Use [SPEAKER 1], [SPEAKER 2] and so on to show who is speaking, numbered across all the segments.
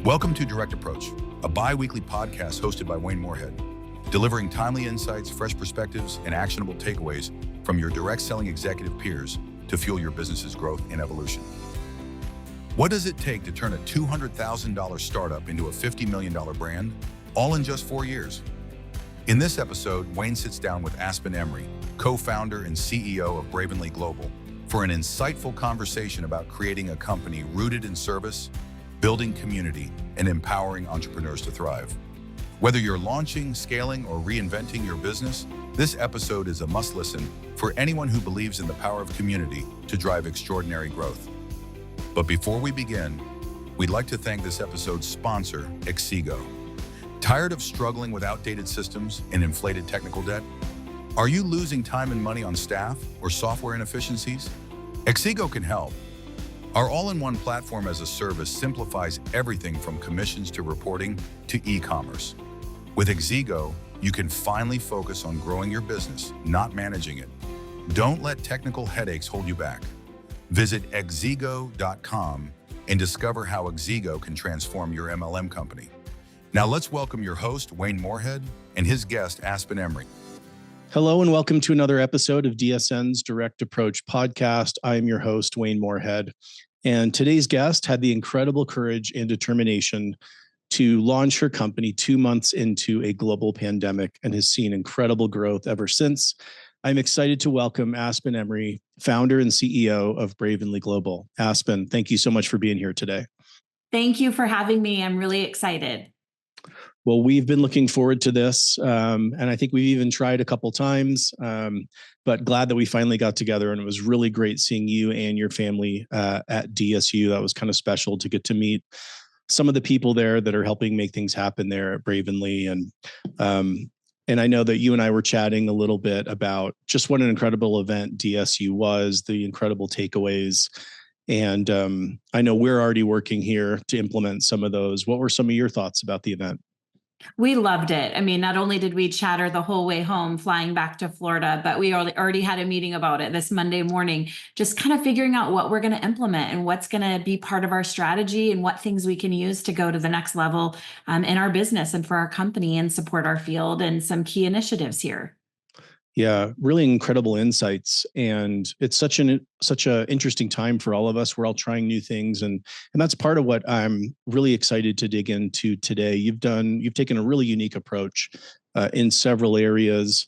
[SPEAKER 1] Welcome to Direct Approach, a bi-weekly podcast hosted by Wayne Moorehead, delivering timely insights, fresh perspectives, and actionable takeaways from your direct selling executive peers to fuel your business's growth and evolution. What does it take to turn a $200,000 startup into a $50 million brand, all in just 4 years? In this episode, Wayne sits down with Aspen Emry, co-founder and CEO of Bravenly Global, for an insightful conversation about creating a company rooted in service, building community, and empowering entrepreneurs to thrive. Whether you're launching, scaling, or reinventing your business, this episode is a must-listen for anyone who believes in the power of community to drive extraordinary growth. But before we begin, we'd like to thank this episode's sponsor, Exego. Tired of struggling with outdated systems and inflated technical debt? Are you losing time and money on staff or software inefficiencies? Exego can help. Our all-in-one platform as a service simplifies everything from commissions to reporting to e-commerce. With Exego, you can finally focus on growing your business, not managing it. Don't let technical headaches hold you back. Visit exego.com and discover how Exego can transform your MLM company. Now let's welcome your host, Wayne Moorehead, and his guest, Aspen Emry.
[SPEAKER 2] Hello and welcome to another episode of DSN's Direct Approach podcast. I am your host, Wayne Moorehead, and today's guest had the incredible courage and determination to launch her company 2 months into a global pandemic and has seen incredible growth ever since. I'm excited to welcome Aspen Emry, founder and CEO of Bravenly Global. Aspen, thank you so much for being here today.
[SPEAKER 3] Thank you for having me. I'm really excited.
[SPEAKER 2] Well, we've been looking forward to this, and I think we've even tried a couple times, but glad that we finally got together, and it was really great seeing you and your family at DSU. That was kind of special to get to meet some of the people there that are helping make things happen there at Bravenly, and I know that you and I were chatting a little bit about just what an incredible event DSU was, the incredible takeaways, and I know we're already working here to implement some of those. What were some of your thoughts about the event?
[SPEAKER 3] We loved it. I mean, not only did we chatter the whole way home, flying back to Florida, but we already had a meeting about it this Monday morning, just kind of figuring out what we're going to implement and what's going to be part of our strategy and what things we can use to go to the next level in our business and for our company and support our field and some key initiatives here.
[SPEAKER 2] Yeah, really incredible insights. And it's such a interesting time for all of us. We're all trying new things. And that's part of what I'm really excited to dig into today. You've taken a really unique approach in several areas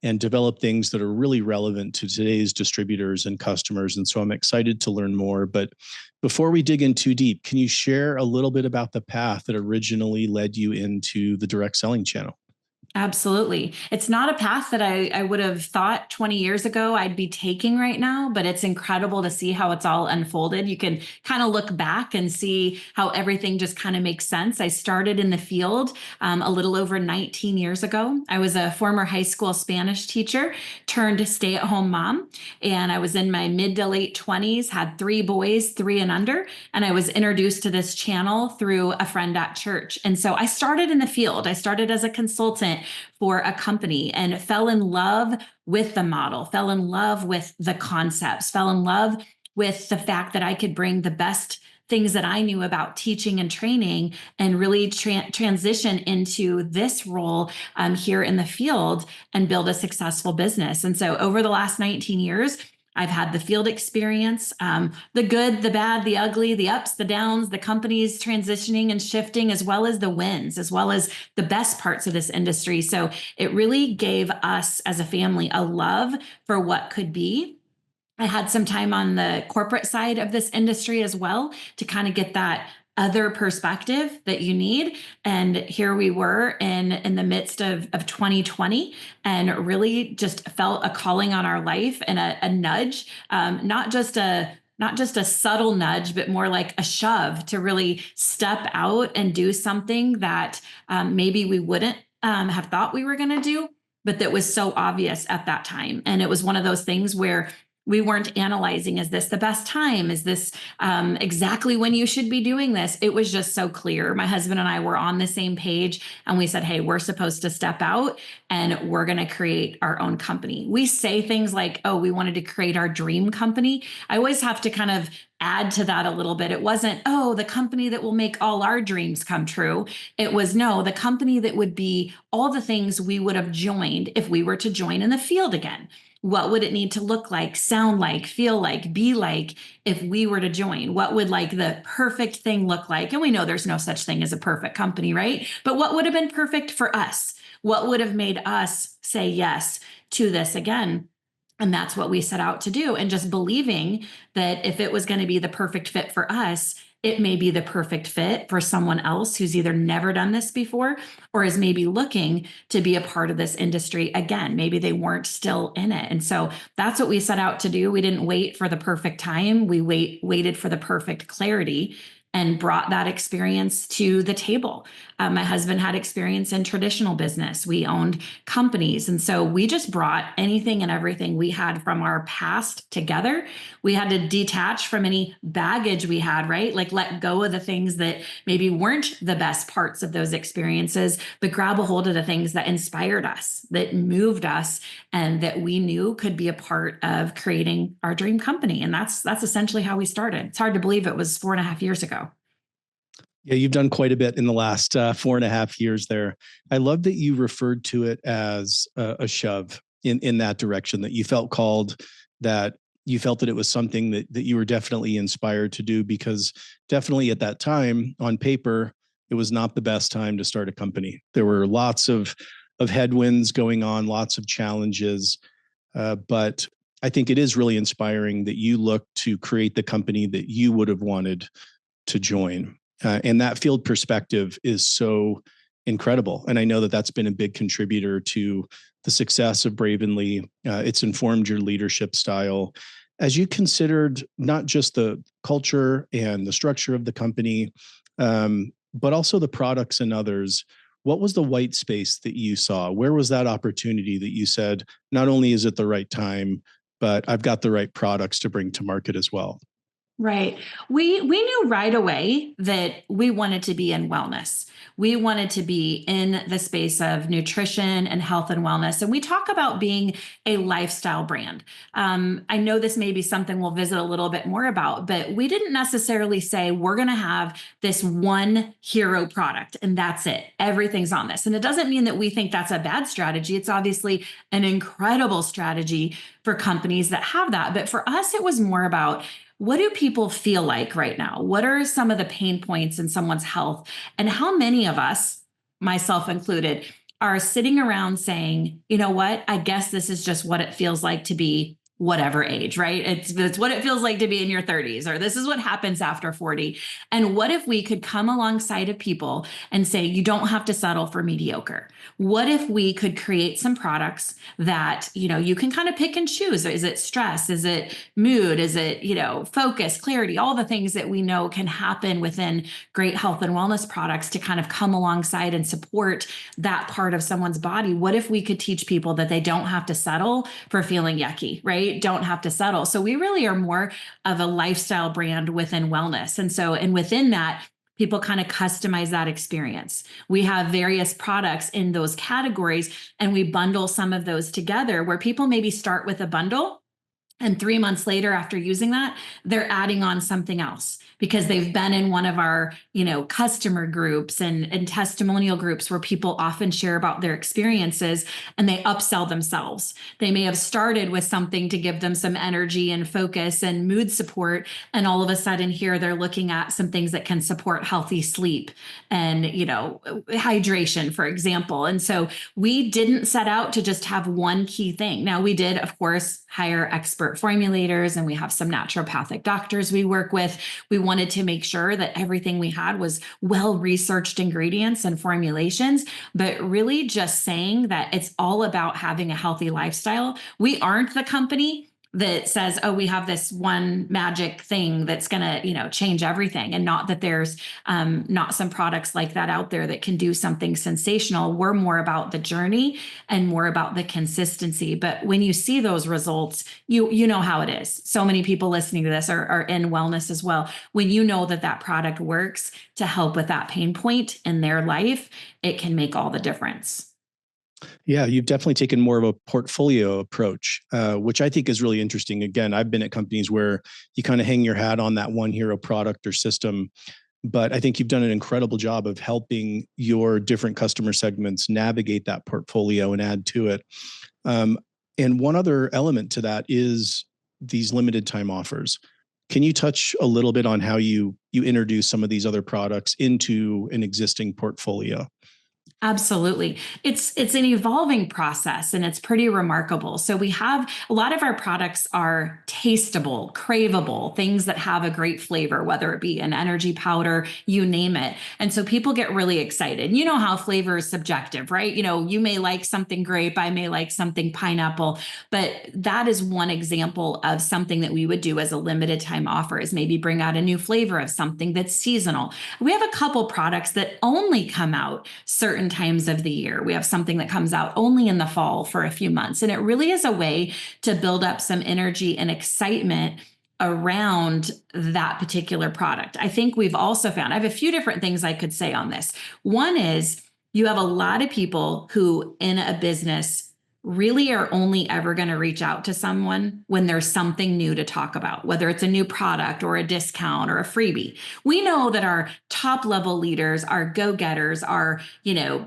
[SPEAKER 2] and developed things that are really relevant to today's distributors and customers. And so I'm excited to learn more. But before we dig in too deep, can you share a little bit about the path that originally led you into the direct selling channel?
[SPEAKER 3] Absolutely. It's not a path that I would have thought 20 years ago I'd be taking right now, but it's incredible to see how it's all unfolded. You can kind of look back and see how everything just kind of makes sense. I started in the field a little over 19 years ago. I was a former high school Spanish teacher turned stay-at-home mom, and I was in my mid to late 20s, had 3 boys, 3 and under, and I was introduced to this channel through a friend at church. And so I started in the field. I started as a consultant for a company and fell in love with the model, fell in love with the concepts, fell in love with the fact that I could bring the best things that I knew about teaching and training and really transition into this role here in the field and build a successful business. And so over the last 19 years, I've had the field experience, the good, the bad, the ugly, the ups, the downs, the companies transitioning and shifting, as well as the wins, as well as the best parts of this industry. So it really gave us as a family a love for what could be. I had some time on the corporate side of this industry as well to kind of get that other perspective that you need. And here we were in the midst of 2020 and really just felt a calling on our life and a nudge, not just a subtle nudge, but more like a shove to really step out and do something that maybe we wouldn't have thought we were going to do, but that was so obvious at that time. And it was one of those things where We weren't analyzing, is this the best time? Is this exactly when you should be doing this? It was just so clear. My husband and I were on the same page, and we said, hey, we're supposed to step out and we're going to create our own company. We say things like, oh, we wanted to create our dream company. I always have to kind of add to that a little bit. It wasn't, oh, the company that will make all our dreams come true. It was, no, the company that would be all the things we would have joined if we were to join in the field again. What would it need to look like, sound like, feel like, be like if we were to join? What would like the perfect thing look like? And we know there's no such thing as a perfect company, right? But what would have been perfect for us? What would have made us say yes to this again? And that's what we set out to do. And just believing that if it was going to be the perfect fit for us, it may be the perfect fit for someone else who's either never done this before or is maybe looking to be a part of this industry again. Maybe they weren't still in it. And so that's what we set out to do. We didn't wait for the perfect time. We waited for the perfect clarity and brought that experience to the table. My husband had experience in traditional business. We owned companies. And so we just brought anything and everything we had from our past together. We had to detach from any baggage we had, right? Like let go of the things that maybe weren't the best parts of those experiences, but grab a hold of the things that inspired us, that moved us, and that we knew could be a part of creating our dream company. And that's essentially how we started. It's hard to believe it was 4.5 years ago.
[SPEAKER 2] Yeah, you've done quite a bit in the last 4.5 years there. I love that you referred to it as a shove in that direction, that you felt called, that you felt that it was something that you were definitely inspired to do, because definitely at that time on paper, it was not the best time to start a company. There were lots of headwinds going on, lots of challenges, but I think it is really inspiring that you look to create the company that you would have wanted to join. And that field perspective is so incredible. And I know that that's been a big contributor to the success of Bravenly. It's informed your leadership style. As you considered not just the culture and the structure of the company, but also the products and others, what was the white space that you saw? Where was that opportunity that you said, not only is it the right time, but I've got the right products to bring to market as well?
[SPEAKER 3] Right. We knew right away that we wanted to be in wellness. We wanted to be in the space of nutrition and health and wellness. And we talk about being a lifestyle brand. I know this may be something we'll visit a little bit more about, but we didn't necessarily say we're going to have this one hero product and that's it. Everything's on this. And it doesn't mean that we think that's a bad strategy. It's obviously an incredible strategy for companies that have that. But for us, it was more about, what do people feel like right now? What are some of the pain points in someone's health? And how many of us, myself included, are sitting around saying, you know what? I guess this is just what it feels like to be whatever age, right? It's what it feels like to be in your 30s, or this is what happens after 40. And what if we could come alongside of people and say, you don't have to settle for mediocre? What if we could create some products that, you can kind of pick and choose? Is it stress? Is it mood? Is it, focus, clarity, all the things that we know can happen within great health and wellness products to kind of come alongside and support that part of someone's body? What if we could teach people that they don't have to settle for feeling yucky, right? Don't have to settle. So we really are more of a lifestyle brand within wellness. And within that, people kind of customize that experience. We have various products in those categories, and we bundle some of those together where people maybe start with a bundle, and 3 months later, after using that, they're adding on something else because they've been in one of our, customer groups and testimonial groups where people often share about their experiences, and they upsell themselves. They may have started with something to give them some energy and focus and mood support. And all of a sudden here, they're looking at some things that can support healthy sleep and, hydration, for example. And so we didn't set out to just have one key thing. Now, we did, of course, hire expert formulators, and we have some naturopathic doctors we work with. We wanted to make sure that everything we had was well-researched ingredients and formulations, but really just saying that it's all about having a healthy lifestyle. We aren't the company that says, oh, we have this one magic thing that's going to, change everything. And not that there's not some products like that out there that can do something sensational. We're more about the journey and more about the consistency. But when you see those results, you know how it is. So many people listening to this are in wellness as well. When you know that product works to help with that pain point in their life, it can make all the difference.
[SPEAKER 2] Yeah, you've definitely taken more of a portfolio approach, which I think is really interesting. Again, I've been at companies where you kind of hang your hat on that one hero product or system, but I think you've done an incredible job of helping your different customer segments navigate that portfolio and add to it. And one other element to that is these limited time offers. Can you touch a little bit on how you introduce some of these other products into an existing portfolio?
[SPEAKER 3] Absolutely. It's an evolving process and it's pretty remarkable. So we have a lot of our products are tasteable, craveable, things that have a great flavor, whether it be an energy powder, you name it. And so people get really excited. You know how flavor is subjective, right? You may like something grape, I may like something pineapple, but that is one example of something that we would do as a limited time offer, is maybe bring out a new flavor of something that's seasonal. We have a couple products that only come out certain times of the year. We have something that comes out only in the fall for a few months. And it really is a way to build up some energy and excitement around that particular product. I think we've also found, I have a few different things I could say on this. One is you have a lot of people who in a business really are only ever going to reach out to someone when there's something new to talk about, whether it's a new product or a discount or a freebie. We know that our top level leaders, our go-getters, our,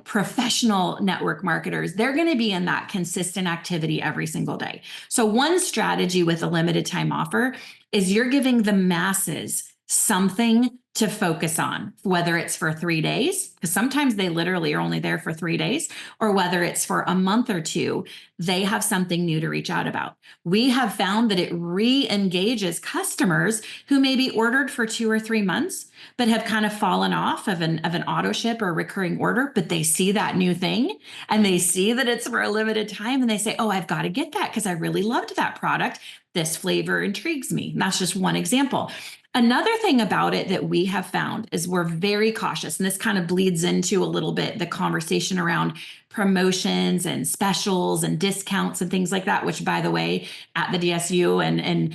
[SPEAKER 3] professional network marketers, they're going to be in that consistent activity every single day. So one strategy with a limited time offer is you're giving the masses something to focus on, whether it's for 3 days, because sometimes they literally are only there for 3 days, or whether it's for a month or two, they have something new to reach out about. We have found that it re-engages customers who maybe ordered for 2 or 3 months, but have kind of fallen off of an auto ship or recurring order, but they see that new thing and they see that it's for a limited time and they say, oh, I've got to get that because I really loved that product. This flavor intrigues me. And that's just one example. Another thing about it that we have found is we're very cautious, and this kind of bleeds into a little bit the conversation around promotions and specials and discounts and things like that, which, by the way, at the DSU and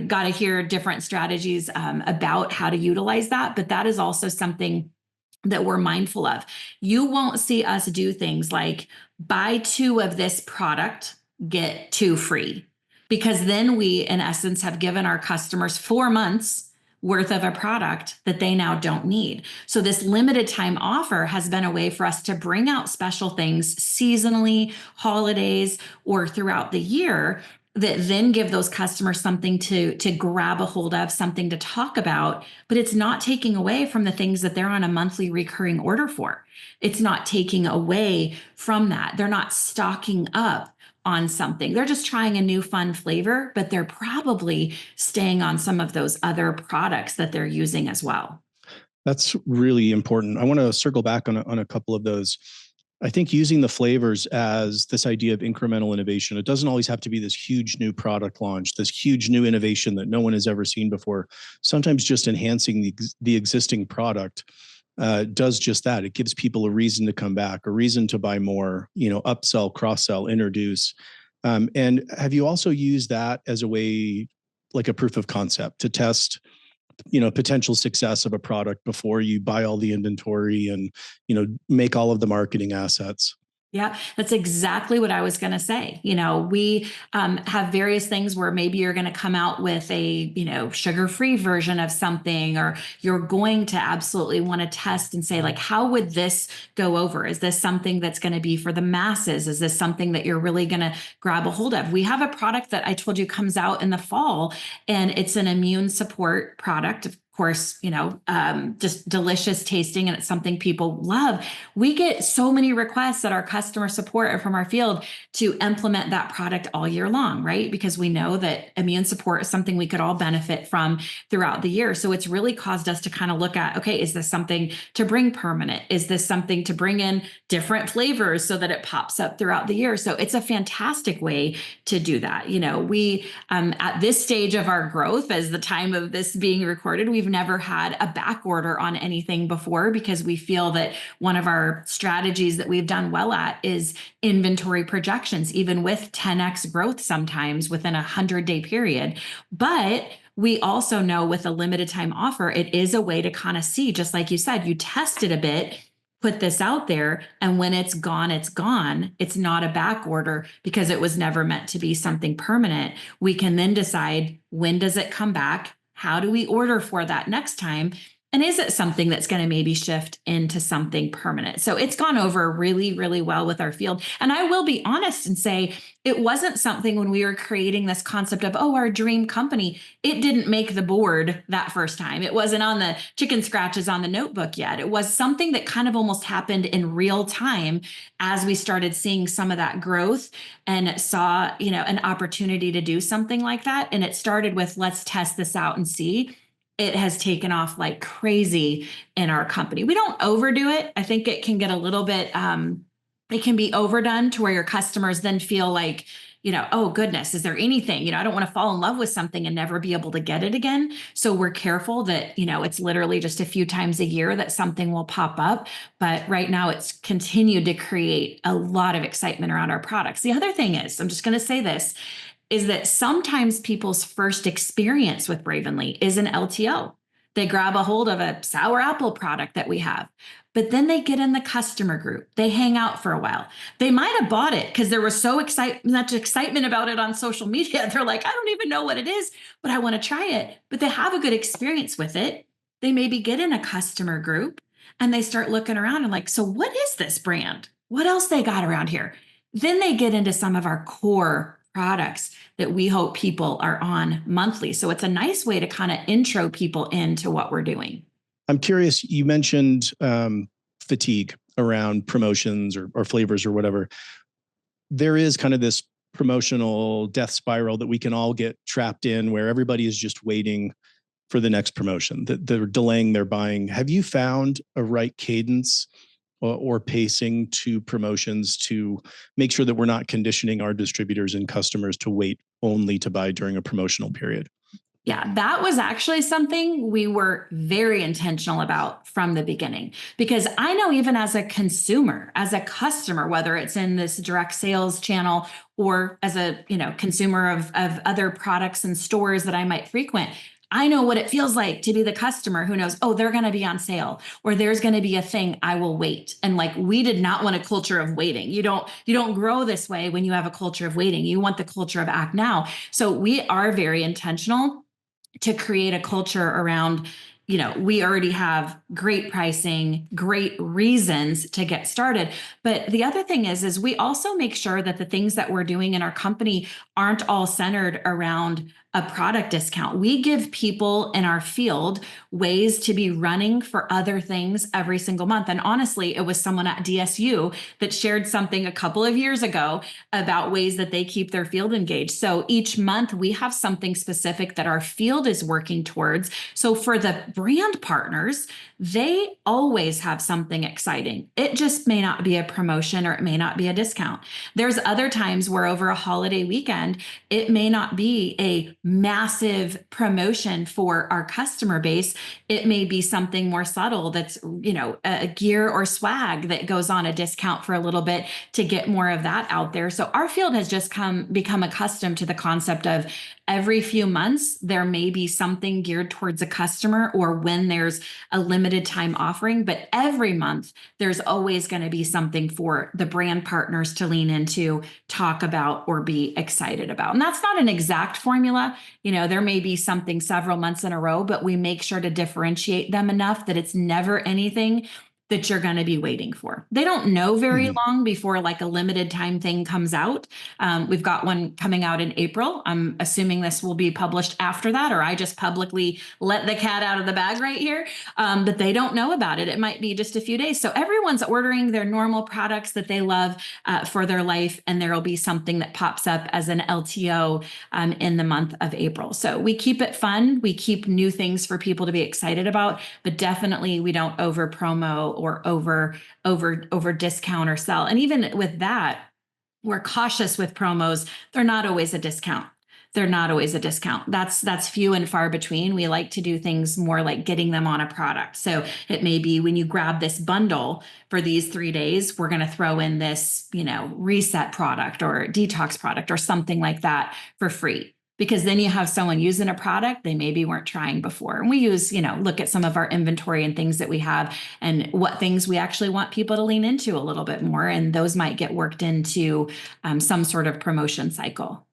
[SPEAKER 3] got to hear different strategies about how to utilize that. But that is also something that we're mindful of. You won't see us do things like buy 2 of this product, get 2 free. Because then we, in essence, have given our customers 4 months worth of a product that they now don't need. So this limited time offer has been a way for us to bring out special things seasonally, holidays, or throughout the year that then give those customers something to grab a hold of, something to talk about, but it's not taking away from the things that they're on a monthly recurring order for. It's not taking away from that. They're not stocking up on something. They're just trying a new fun flavor, but they're probably staying on some of those other products that they're using as well.
[SPEAKER 2] That's really important. I want to circle back on a couple of those. I think using the flavors as this idea of incremental innovation, it doesn't always have to be this huge new product launch, this huge new innovation that no one has ever seen before. Sometimes just enhancing the existing product does just that. It gives people a reason to come back, a reason to buy more, upsell, cross-sell, introduce. And have you also used that as a way, like a proof of concept, to test, potential success of a product before you buy all the inventory and, make all of the marketing assets?
[SPEAKER 3] Yeah, that's exactly what I was going to say. We have various things where maybe you're going to come out with a, sugar-free version of something, or you're going to absolutely want to test and say, like, how would this go over? Is this something that's going to be for the masses? Is this something that you're really going to grab a hold of? We have a product that I told you comes out in the fall, and it's an immune support product. Of course, just delicious tasting, and it's something people love. We get so many requests at our customer support or from our field to implement that product all year long, right? Because we know that immune support is something we could all benefit from throughout the year. So it's really caused us to kind of look at, okay, is this something to bring permanent? Is this something to bring in different flavors so that it pops up throughout the year? So it's a fantastic way to do that. We, at this stage of our growth, as the time of this being recorded, we've never had a back order on anything before, because we feel that one of our strategies that we've done well at is inventory projections, even with 10x growth sometimes within a 100-day period. But we also know with a limited time offer, it is a way to kind of see, just like you said, you test it a bit, put this out there, and when it's gone, it's gone. It's not a back order because it was never meant to be something permanent. We can then decide, when does it come back? How do we order for that next time? And is it something that's going to maybe shift into something permanent? So it's gone over really, really well with our field. And I will be honest and say, it wasn't something when we were creating this concept of, our dream company, it didn't make the board that first time. It wasn't on the chicken scratches on the notebook yet. It was something that kind of almost happened in real time as we started seeing some of that growth and saw, an opportunity to do something like that. And it started with, let's test this out and see. It has taken off like crazy in our company. We don't overdo it. I think it can get a little bit, it can be overdone to where your customers then feel like, oh goodness, is there anything, I don't want to fall in love with something and never be able to get it again. So we're careful that, it's literally just a few times a year that something will pop up. But right now it's continued to create a lot of excitement around our products. The other thing is, I'm just going to say this, is that sometimes people's first experience with Bravenly is an LTO. They grab a hold of a sour apple product that we have, but then they get in the customer group. They hang out for a while. They might have bought it because there was so much excitement about it on social media. They're like, I don't even know what it is, but I want to try it. But they have a good experience with it. They maybe get in a customer group and they start looking around and like, so what is this brand? What else they got around here? Then they get into some of our core products that we hope people are on monthly. So it's a nice way to kind of intro people into what we're doing.
[SPEAKER 2] I'm curious, you mentioned fatigue around promotions or flavors or whatever. There is kind of this promotional death spiral that we can all get trapped in, where everybody is just waiting for the next promotion, that they're delaying their buying. Have you found a right cadence or pacing to promotions to make sure that we're not conditioning our distributors and customers to wait only to buy during a promotional period?
[SPEAKER 3] Yeah, that was actually something we were very intentional about from the beginning, because I know even as a consumer, as a customer, whether it's in this direct sales channel or as a consumer of other products and stores that I might frequent, I know what it feels like to be the customer who knows, they're going to be on sale, or there's going to be a thing, I will wait. And like, we did not want a culture of waiting. You don't grow this way when you have a culture of waiting. You want the culture of act now. So we are very intentional to create a culture around, we already have great pricing, great reasons to get started. But the other thing is we also make sure that the things that we're doing in our company aren't all centered around a product discount. We give people in our field ways to be running for other things every single month. And honestly, it was someone at DSU that shared something a couple of years ago about ways that they keep their field engaged. So each month we have something specific that our field is working towards. So for the brand partners, they always have something exciting. It just may not be a promotion, or it may not be a discount. There's other times where over a holiday weekend, it may not be a massive promotion for our customer base. It may be something more subtle that's, a gear or swag that goes on a discount for a little bit to get more of that out there. So our field has just become accustomed to the concept of every few months, there may be something geared towards a customer, or when there's a limited time offering, but every month there's always going to be something for the brand partners to lean into, talk about, or be excited about. And that's not an exact formula. There may be something several months in a row, but we make sure to differentiate them enough that it's never anything that you're going to be waiting for. They don't know very long before like a limited time thing comes out. We've got one coming out in April. I'm assuming this will be published after that, or I just publicly let the cat out of the bag right here. But they don't know about it. It might be just a few days. So everyone's ordering their normal products that they love for their life, and there will be something that pops up as an LTO in the month of April. So we keep it fun. We keep new things for people to be excited about, but definitely we don't over promo or over discount or sell. And even with that, we're cautious with promos. They're not always a discount. They're not always a discount. That's few and far between. We like to do things more like getting them on a product. So it may be when you grab this bundle for these 3 days, we're going to throw in this, reset product or detox product or something like that for free. Because then you have someone using a product they maybe weren't trying before. And we use, look at some of our inventory and things that we have and what things we actually want people to lean into a little bit more. And those might get worked into some sort of promotion cycle.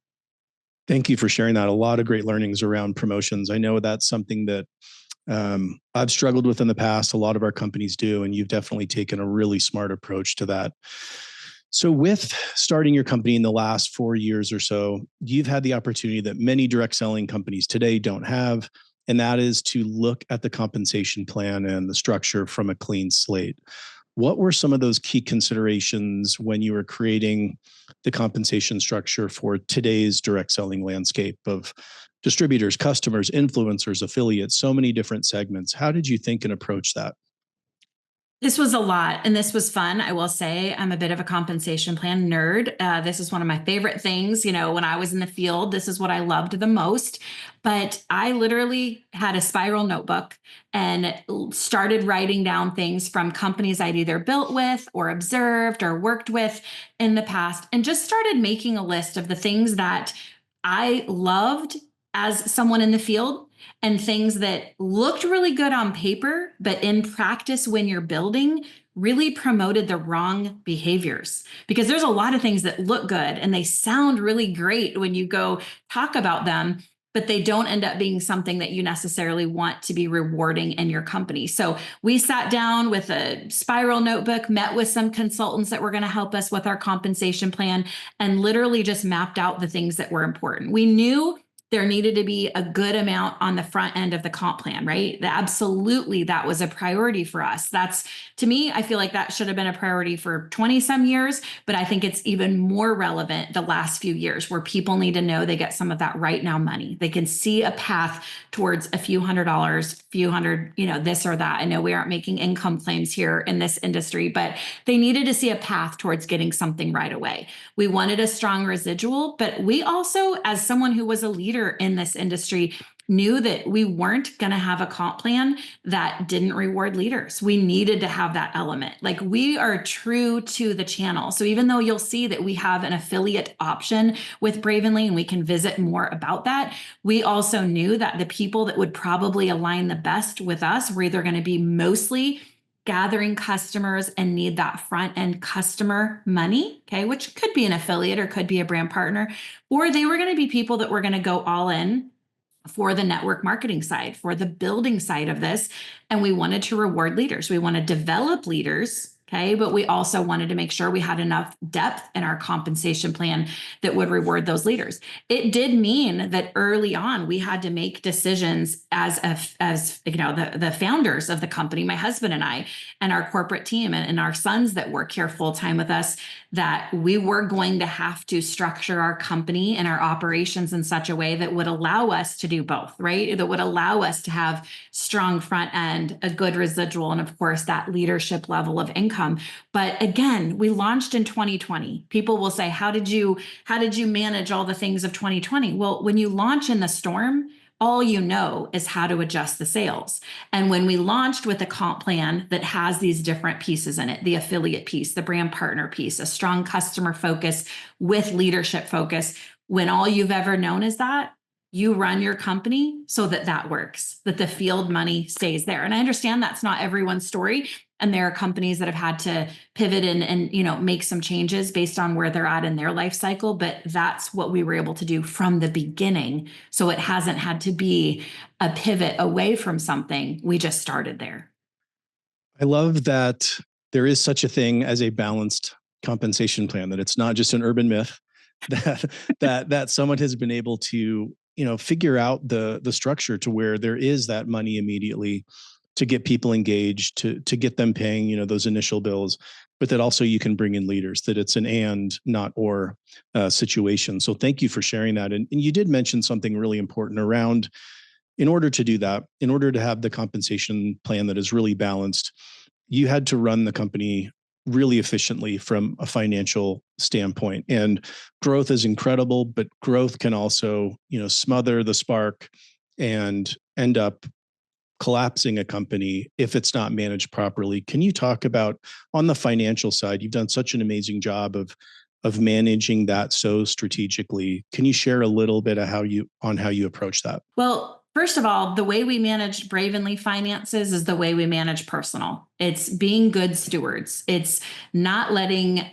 [SPEAKER 2] Thank you for sharing that. A lot of great learnings around promotions. I know that's something that I've struggled with in the past. A lot of our companies do, and you've definitely taken a really smart approach to that. So with starting your company in the last 4 years or so, you've had the opportunity that many direct selling companies today don't have, and that is to look at the compensation plan and the structure from a clean slate. What were some of those key considerations when you were creating the compensation structure for today's direct selling landscape of distributors, customers, influencers, affiliates, so many different segments? How did you think and approach that?
[SPEAKER 3] This was a lot, and this was fun. I will say I'm a bit of a compensation plan nerd. This is one of my favorite things. When I was in the field, this is what I loved the most. But I literally had a spiral notebook and started writing down things from companies I'd either built with or observed or worked with in the past, and just started making a list of the things that I loved as someone in the field and things that looked really good on paper, but in practice, when you're building, really promoted the wrong behaviors. Because there's a lot of things that look good and they sound really great when you go talk about them, but they don't end up being something that you necessarily want to be rewarding in your company. So we sat down with a spiral notebook, met with some consultants that were going to help us with our compensation plan, and literally just mapped out the things that were important. We knew there needed to be a good amount on the front end of the comp plan, right? Absolutely, that was a priority for us. That's, to me, I feel like that should have been a priority for 20 some years, but I think it's even more relevant the last few years where people need to know they get some of that right now money. They can see a path towards a few $100s, few hundred, this or that. I know we aren't making income claims here in this industry, but they needed to see a path towards getting something right away. We wanted a strong residual, but we also, as someone who was a leader in this industry, knew that we weren't going to have a comp plan that didn't reward leaders. We needed to have that element. Like, we are true to the channel. So even though you'll see that we have an affiliate option with Bravenly, and we can visit more about that, we also knew that the people that would probably align the best with us were either going to be mostly gathering customers and need that front end customer money, okay, which could be an affiliate or could be a brand partner, or they were going to be people that were going to go all in for the network marketing side, for the building side of this. And we wanted to reward leaders. We want to develop leaders. Okay. But we also wanted to make sure we had enough depth in our compensation plan that would reward those leaders. It did mean that early on, we had to make decisions as the founders of the company, my husband and I, and our corporate team and our sons that work here full time with us, that we were going to have to structure our company and our operations in such a way that would allow us to do both, right? That would allow us to have strong front end, a good residual, and of course, that leadership level of income. But again, we launched in 2020. People will say, how did you manage all the things of 2020? Well, when you launch in the storm, all you know is how to adjust the sales. And when we launched with a comp plan that has these different pieces in it, the affiliate piece, the brand partner piece, a strong customer focus with leadership focus, when all you've ever known is that, you run your company so that that works, that the field money stays there. And I understand that's not everyone's story. And there are companies that have had to pivot and make some changes based on where they're at in their life cycle. But that's what we were able to do from the beginning. So it hasn't had to be a pivot away from something. We just started there.
[SPEAKER 2] I love that there is such a thing as a balanced compensation plan, that it's not just an urban myth, that someone has been able to, figure out the structure to where there is that money immediately to get people engaged, to get them paying, those initial bills, but that also you can bring in leaders, that it's an and not or situation. So thank you for sharing that. And you did mention something really important around, in order to do that, in order to have the compensation plan that is really balanced, you had to run the company really efficiently from a financial standpoint. And growth is incredible, but growth can also, smother the spark and end up collapsing a company if it's not managed properly. Can you talk about, on the financial side, you've done such an amazing job of managing that so strategically. Can you share a little bit of how you approach that?
[SPEAKER 3] Well, first of all, the way we manage Bravenly finances is the way we manage personal. It's being good stewards. It's not letting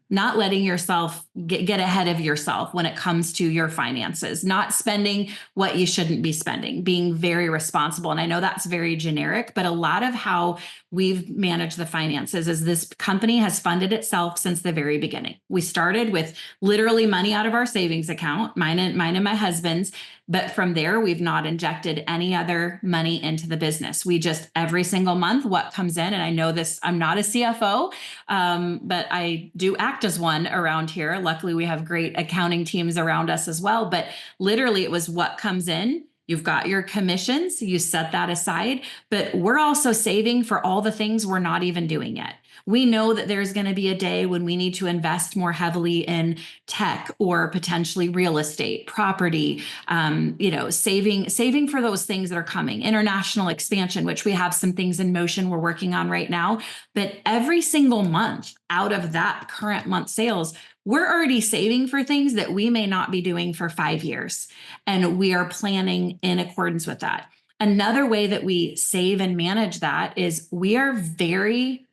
[SPEAKER 3] yourself get ahead of yourself when it comes to your finances, not spending what you shouldn't be spending, being very responsible. And I know that's very generic, but a lot of how we've managed the finances is this company has funded itself since the very beginning. We started with literally money out of our savings account, mine and my husband's. But from there, we've not injected any other money into the business. We just, every single month, what comes in, and I know this, I'm not a CFO, but I do act as one around here. Luckily, we have great accounting teams around us as well. But literally, it was what comes in. You've got your commissions, you set that aside, but we're also saving for all the things we're not even doing yet. We know that there's going to be a day when we need to invest more heavily in tech or potentially real estate, property, saving for those things that are coming, international expansion, which we have some things in motion we're working on right now. But every single month out of that current month sales, we're already saving for things that we may not be doing for 5 years. And we are planning in accordance with that. Another way that we save and manage that is we are very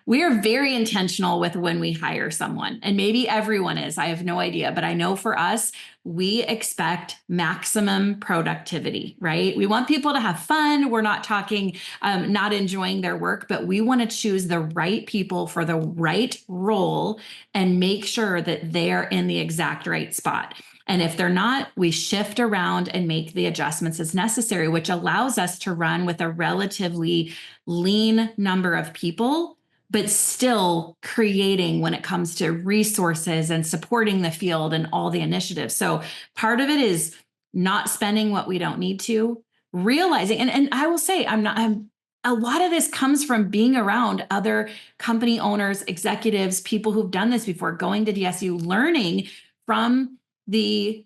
[SPEAKER 3] intentional with when we hire someone. And maybe everyone is, I have no idea, but I know for us, we expect maximum productivity, right? We want people to have fun. We're not talking, not enjoying their work, but we want to choose the right people for the right role and make sure that they're in the exact right spot. And if they're not, we shift around and make the adjustments as necessary, which allows us to run with a relatively lean number of people, but still creating when it comes to resources and supporting the field and all the initiatives. So part of it is not spending what we don't need to, realizing, and I will say, a lot of this comes from being around other company owners, executives, people who've done this before, going to DSU, learning from the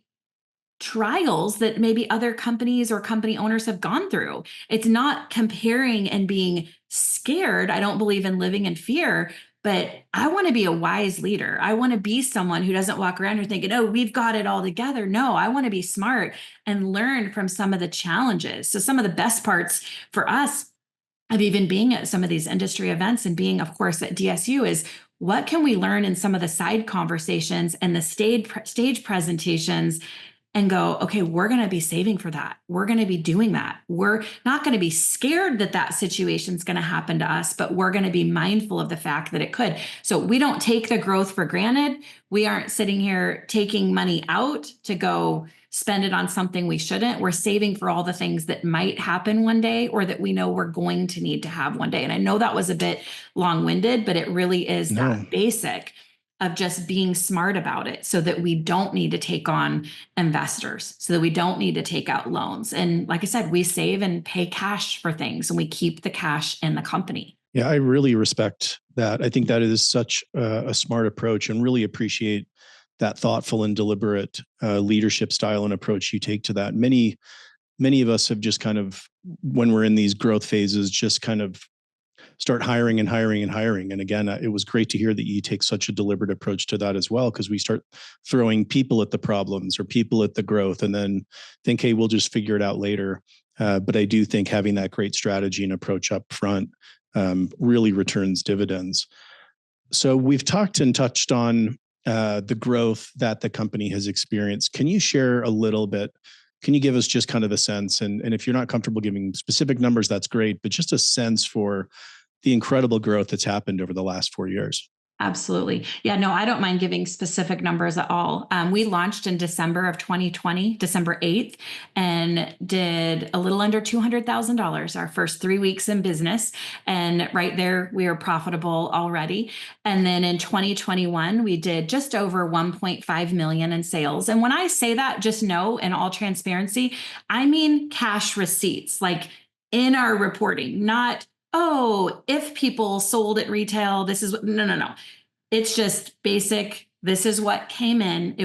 [SPEAKER 3] trials that maybe other companies or company owners have gone through. It's not comparing and being scared. I don't believe in living in fear, but I want to be a wise leader. I want to be someone who doesn't walk around here thinking, oh, we've got it all together. No, I want to be smart and learn from some of the challenges. So some of the best parts for us of even being at some of these industry events and being, of course, at DSU is what can we learn in some of the side conversations and the stage presentations and go, okay, we're going to be saving for that. We're going to be doing that. We're not going to be scared that that situation is going to happen to us, but we're going to be mindful of the fact that it could. So we don't take the growth for granted. We aren't sitting here taking money out to go spend it on something we shouldn't. We're saving for all the things that might happen one day or that we know we're going to need to have one day. And I know that was a bit long-winded, but it really is that basic of just being smart about it so that we don't need to take on investors, so that we don't need to take out loans. And like I said, we save and pay cash for things and we keep the cash in the company.
[SPEAKER 2] Yeah, I really respect that. I think that is such a smart approach and really appreciate that thoughtful and deliberate leadership style and approach you take to that. Many of us have just kind of, when we're in these growth phases, just kind of start hiring and hiring and hiring. And again, it was great to hear that you take such a deliberate approach to that as well, because we start throwing people at the problems or people at the growth and then think, hey, we'll just figure it out later. But I do think having that great strategy and approach up front really returns dividends. So we've talked and touched on the growth that the company has experienced. Can you share a little bit Can you give us just kind of a sense? And if you're not comfortable giving specific numbers, that's great, but just a sense for the incredible growth that's happened over the last 4 years.
[SPEAKER 3] Absolutely. Yeah, no, I don't mind giving specific numbers at all. We launched in December of 2020, December 8th, and did a little under $200,000 our first 3 weeks in business. And right there, we are profitable already. And then in 2021, we did just over 1.5 million in sales. And when I say that, just know in all transparency, I mean cash receipts, like in our reporting, not oh, if people sold at retail, this is no. It's just basic. This is what came in.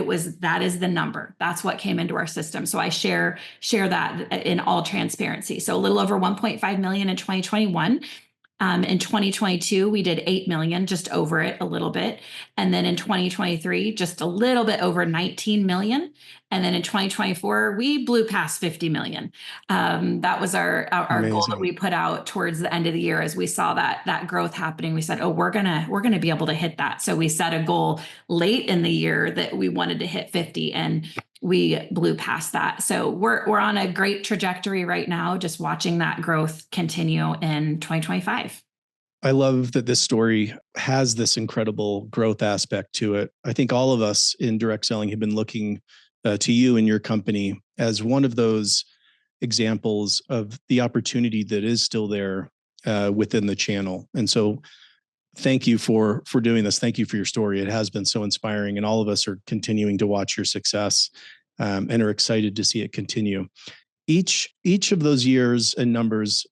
[SPEAKER 3] That is the number. That's what came into our system. So I share that in all transparency. So a little over 1.5 million in 2021. In 2022, we did 8 million, just over it a little bit. And then in 2023, just a little bit over 19 million. And then in 2024, we blew past 50 million. That was our goal that we put out towards the end of the year. As we saw that growth happening, we said, oh, we're gonna be able to hit that. So we set a goal late in the year that we wanted to hit 50, and we blew past that. So we're on a great trajectory right now, just watching that growth continue in 2025.
[SPEAKER 2] I love that this story has this incredible growth aspect to it. I think all of us in direct selling have been looking to you and your company as one of those examples of the opportunity that is still there within the channel. And so thank you for doing this. Thank you for your story. It has been so inspiring, and all of us are continuing to watch your success and are excited to see it continue. Each of those years and numbers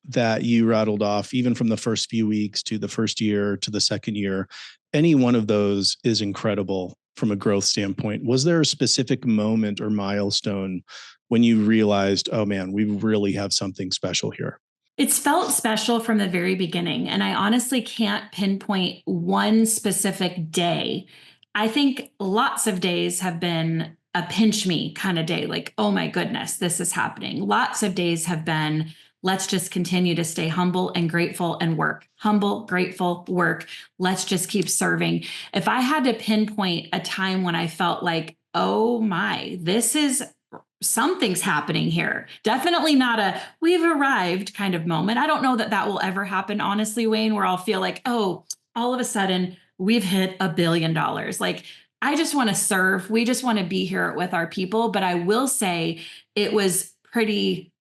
[SPEAKER 2] that you rattled off, even from the first few weeks to the first year to the second year, any one of those is incredible from a growth standpoint. Was there a specific moment or milestone when you realized, oh man, we really have something special here?
[SPEAKER 3] It's felt special from the very beginning. And I honestly can't pinpoint one specific day. I think lots of days have been a pinch me kind of day, like, oh my goodness, this is happening. Lots of days have been, let's just continue to stay humble and grateful and work. Humble, grateful, work. Let's just keep serving. If I had to pinpoint a time when I felt like, oh my, this is something's happening here. Definitely not a we've arrived kind of moment. I don't know that will ever happen, honestly, Wayne, where I'll feel like, oh, all of a sudden we've hit $1 billion. Like, I just want to serve. We just want to be here with our people. But I will say it was pretty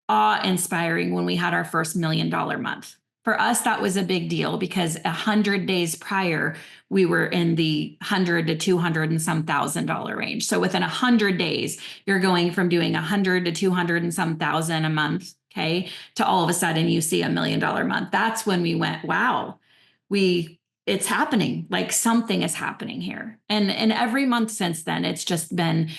[SPEAKER 3] awe-inspiring when we had our first $1 million month. For us, that was a big deal because 100 days prior, we were in the 100 to 200 and some $1,000 range. So within 100 days, you're going from doing 100 to 200 and some thousand a month, okay, to all of a sudden you see $1 million month. That's when we went, wow, it's happening. Like, something is happening here. And every month since then, it's just been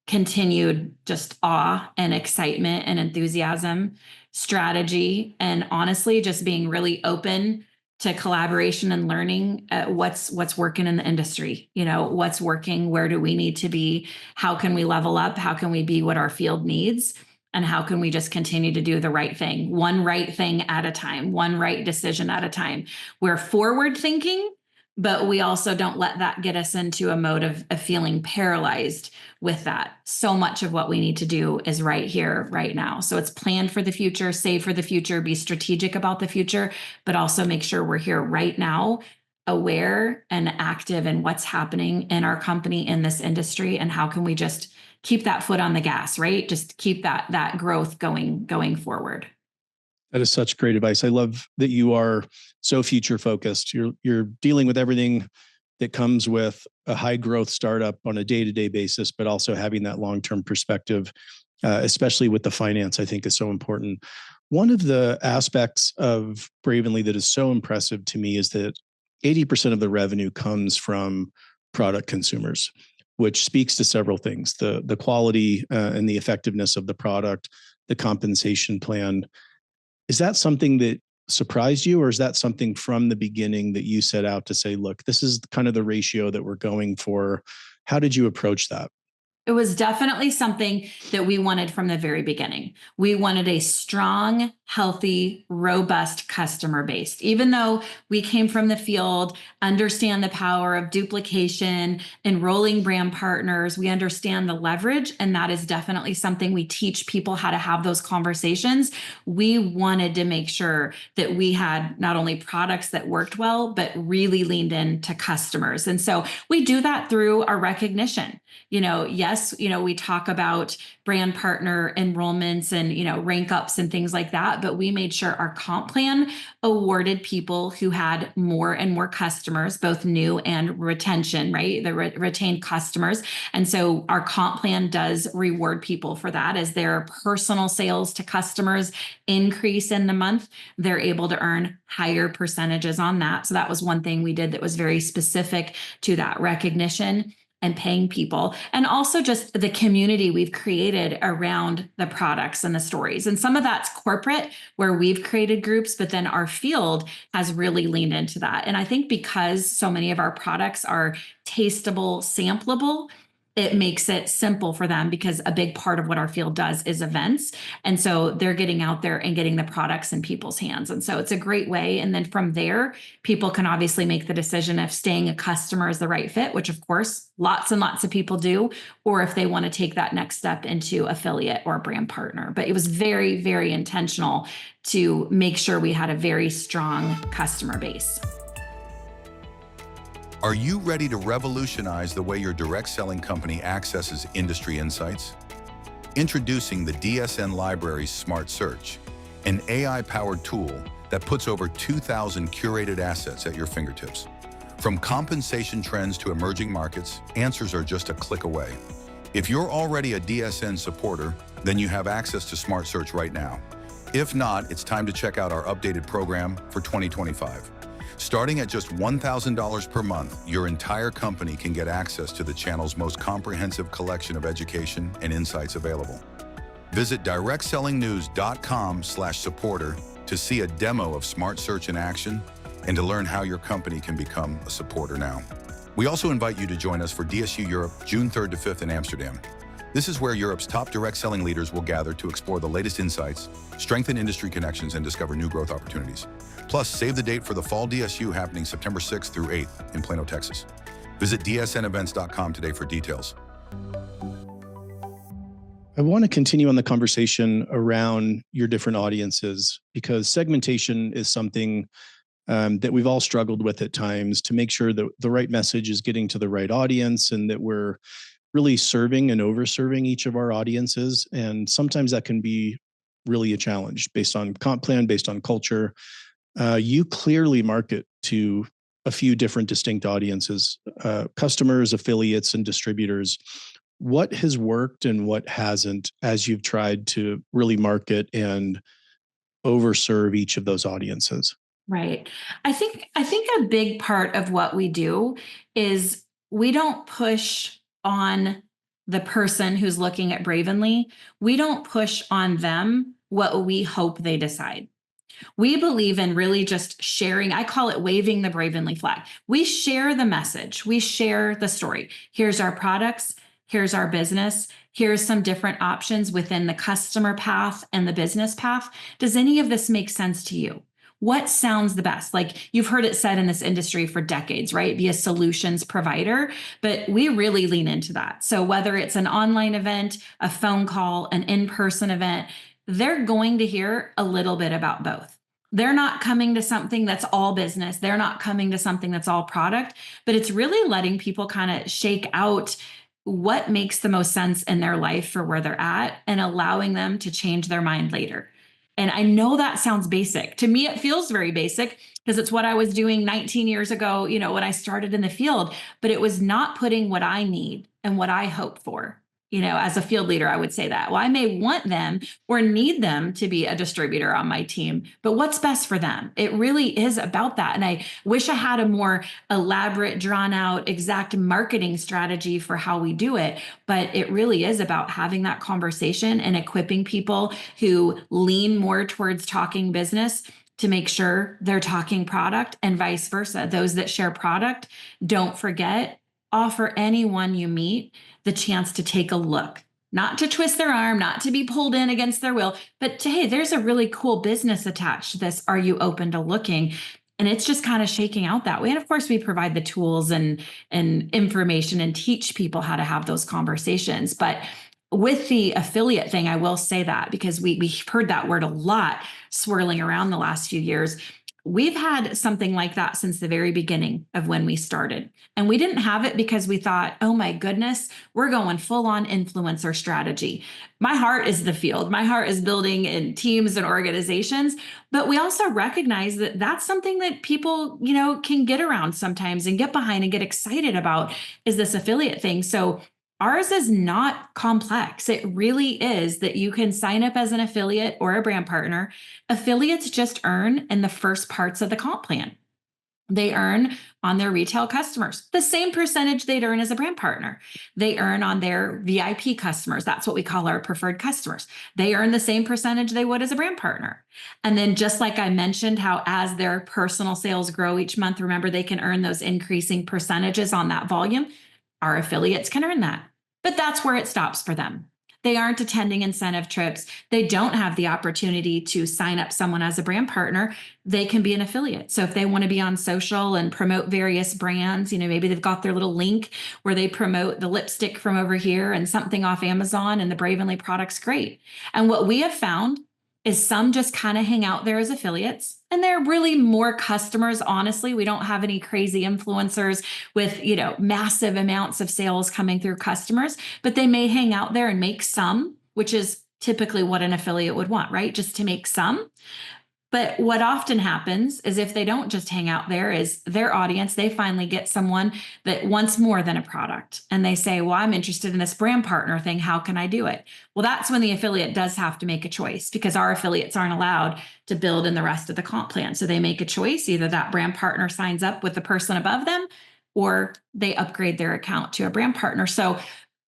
[SPEAKER 3] continued just awe and excitement and enthusiasm, strategy, and honestly, just being really open to collaboration and learning what's working in the industry. What's working, where do we need to be, how can we level up, how can we be what our field needs, and how can we just continue to do the right thing, one right thing at a time, one right decision at a time. We're forward thinking, but we also don't let that get us into a mode of feeling paralyzed with that. So much of what we need to do is right here, right now. So it's plan for the future, save for the future, be strategic about the future, but also make sure we're here right now, aware and active in what's happening in our company, in this industry, and how can we just keep that foot on the gas, right? Just keep that growth going forward.
[SPEAKER 2] That is such great advice. I love that you are so future focused. You're dealing with everything that comes with a high growth startup on a day-to-day basis, but also having that long-term perspective, especially with the finance, I think is so important. One of the aspects of Bravenly that is so impressive to me is that 80% of the revenue comes from product consumers, which speaks to several things: the quality and the effectiveness of the product, the compensation plan. Is that something that surprised you, or is that something from the beginning that you set out to say, look, this is kind of the ratio that we're going for? How did you approach that?
[SPEAKER 3] It was definitely something that we wanted from the very beginning. We wanted a strong, healthy, robust customer base. Even though we came from the field, understand the power of duplication, enrolling brand partners, we understand the leverage, and that is definitely something we teach people how to have those conversations. We wanted to make sure that we had not only products that worked well, but really leaned into customers. And so we do that through our recognition. Yes, we talk about brand partner enrollments and, rank ups and things like that, but we made sure our comp plan awarded people who had more and more customers, both new and retention, right? The retained customers. And so our comp plan does reward people for that. As their personal sales to customers increase in the month, they're able to earn higher percentages on that. So that was one thing we did that was very specific to that recognition and paying people, and also just the community we've created around the products and the stories. And some of that's corporate, where we've created groups, but then our field has really leaned into that. And I think because so many of our products are tastable, sampleable, it makes it simple for them, because a big part of what our field does is events. And so they're getting out there and getting the products in people's hands. And so it's a great way. And then from there, people can obviously make the decision if staying a customer is the right fit, which of course, lots and lots of people do, or if they want to take that next step into affiliate or brand partner. But it was very, very intentional to make sure we had a very strong customer base.
[SPEAKER 1] Are you ready to revolutionize the way your direct selling company accesses industry insights? Introducing the DSN Library's Smart Search, an AI-powered tool that puts over 2,000 curated assets at your fingertips. From compensation trends to emerging markets, answers are just a click away. If you're already a DSN supporter, then you have access to Smart Search right now. If not, it's time to check out our updated program for 2025. Starting at just $1,000 per month, your entire company can get access to the channel's most comprehensive collection of education and insights available. Visit directsellingnews.com/supporter to see a demo of Smart Search in action and to learn how your company can become a supporter now. We also invite you to join us for DSU Europe, June 3rd to 5th in Amsterdam. This is where Europe's top direct selling leaders will gather to explore the latest insights, strengthen industry connections, and discover new growth opportunities. Plus, save the date for the Fall DSU happening September 6th through 8th in Plano, Texas. Visit dsnevents.com today for details.
[SPEAKER 2] I want to continue on the conversation around your different audiences, because segmentation is something that we've all struggled with at times, to make sure that the right message is getting to the right audience and that we're really serving and over-serving each of our audiences. And sometimes that can be really a challenge based on comp plan, based on culture. You clearly market to a few different distinct audiences, customers, affiliates, and distributors. What has worked and what hasn't as you've tried to really market and overserve each of those audiences?
[SPEAKER 3] Right. I think a big part of what we do is we don't push on the person who's looking at Bravenly. We don't push on them what we hope they decide. We believe in really just sharing. I call it waving the Bravenly flag. We share the message. We share the story. Here's our products. Here's our business. Here's some different options within the customer path and the business path. Does any of this make sense to you? What sounds the best? Like, you've heard it said in this industry for decades, right? Be a solutions provider, but we really lean into that. So whether it's an online event, a phone call, an in-person event, they're going to hear a little bit about both. They're not coming to something that's all business. They're not coming to something that's all product, but it's really letting people kind of shake out what makes the most sense in their life for where they're at and allowing them to change their mind later. And I know that sounds basic. To me, it feels very basic because it's what I was doing 19 years ago, when I started in the field, but it was not putting what I need and what I hope for. As a field leader, I would say that. Well, I may want them or need them to be a distributor on my team, but what's best for them? It really is about that. And I wish I had a more elaborate, drawn out, exact marketing strategy for how we do it. But it really is about having that conversation and equipping people who lean more towards talking business to make sure they're talking product, and vice versa. Those that share product, don't forget, offer anyone you meet the chance to take a look not to twist their arm, not to be pulled in against their will, but to, hey, there's a really cool business attached to this. Are you open to looking? And it's just kind of shaking out that way. And of course, we provide the tools and information and teach people how to have those conversations. But with the affiliate thing, I will say that because we've heard that word a lot swirling around the last few years. We've had something like that since the very beginning of when we started. And we didn't have it because we thought, oh my goodness, we're going full on influencer strategy. My heart is the field. My heart is building in teams and organizations. But we also recognize that that's something that people, can get around sometimes and get behind and get excited about, is this affiliate thing. So ours is not complex. It really is that you can sign up as an affiliate or a brand partner. Affiliates just earn in the first parts of the comp plan. They earn on their retail customers, the same percentage they'd earn as a brand partner. They earn on their VIP customers. That's what we call our preferred customers. They earn the same percentage they would as a brand partner. And then just like I mentioned, how as their personal sales grow each month, remember, they can earn those increasing percentages on that volume. Our affiliates can earn that, but that's where it stops for them. They aren't attending incentive trips. They don't have the opportunity to sign up someone as a brand partner. They can be an affiliate. So if they want to be on social and promote various brands, maybe they've got their little link where they promote the lipstick from over here and something off Amazon and the Bravenly product's great. And what we have found is some just kind of hang out there as affiliates, and they're really more customers. Honestly, we don't have any crazy influencers with, massive amounts of sales coming through customers, but they may hang out there and make some, which is typically what an affiliate would want, right? Just to make some. But what often happens is if they don't just hang out there, is their audience, they finally get someone that wants more than a product. And they say, well, I'm interested in this brand partner thing. How can I do it? Well, that's when the affiliate does have to make a choice, because our affiliates aren't allowed to build in the rest of the comp plan. So they make a choice. Either that brand partner signs up with the person above them, or they upgrade their account to a brand partner. So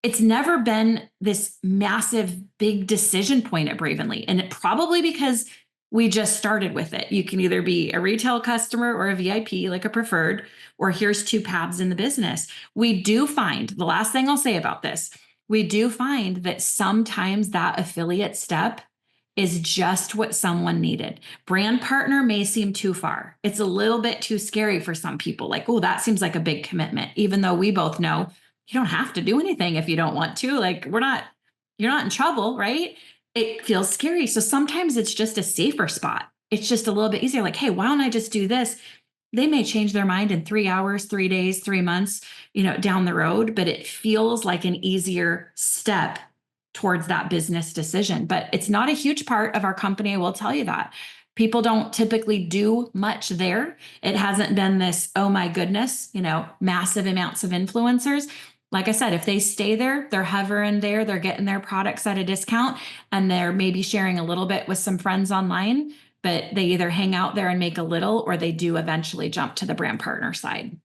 [SPEAKER 3] it's never been this massive, big decision point at Bravenly. And it probably because we just started with it. You can either be a retail customer or a VIP, like a preferred, or here's two paths in the business. We do find, the last thing I'll say about this, we do find that sometimes that affiliate step is just what someone needed. Brand partner may seem too far. It's a little bit too scary for some people. Like, oh, that seems like a big commitment, even though we both know you don't have to do anything if you don't want to. Like, you're not in trouble, right? It feels scary. So sometimes it's just a safer spot. It's just a little bit easier. Like, hey, why don't I just do this? They may change their mind in 3 hours, 3 days, 3 months, down the road, but it feels like an easier step towards that business decision. But it's not a huge part of our company. I will tell you that. People don't typically do much there. It hasn't been this, oh my goodness, massive amounts of influencers. Like I said, if they stay there, they're hovering there, they're getting their products at a discount, and they're maybe sharing a little bit with some friends online, but they either hang out there and make a little, or they do eventually jump to the brand partner side.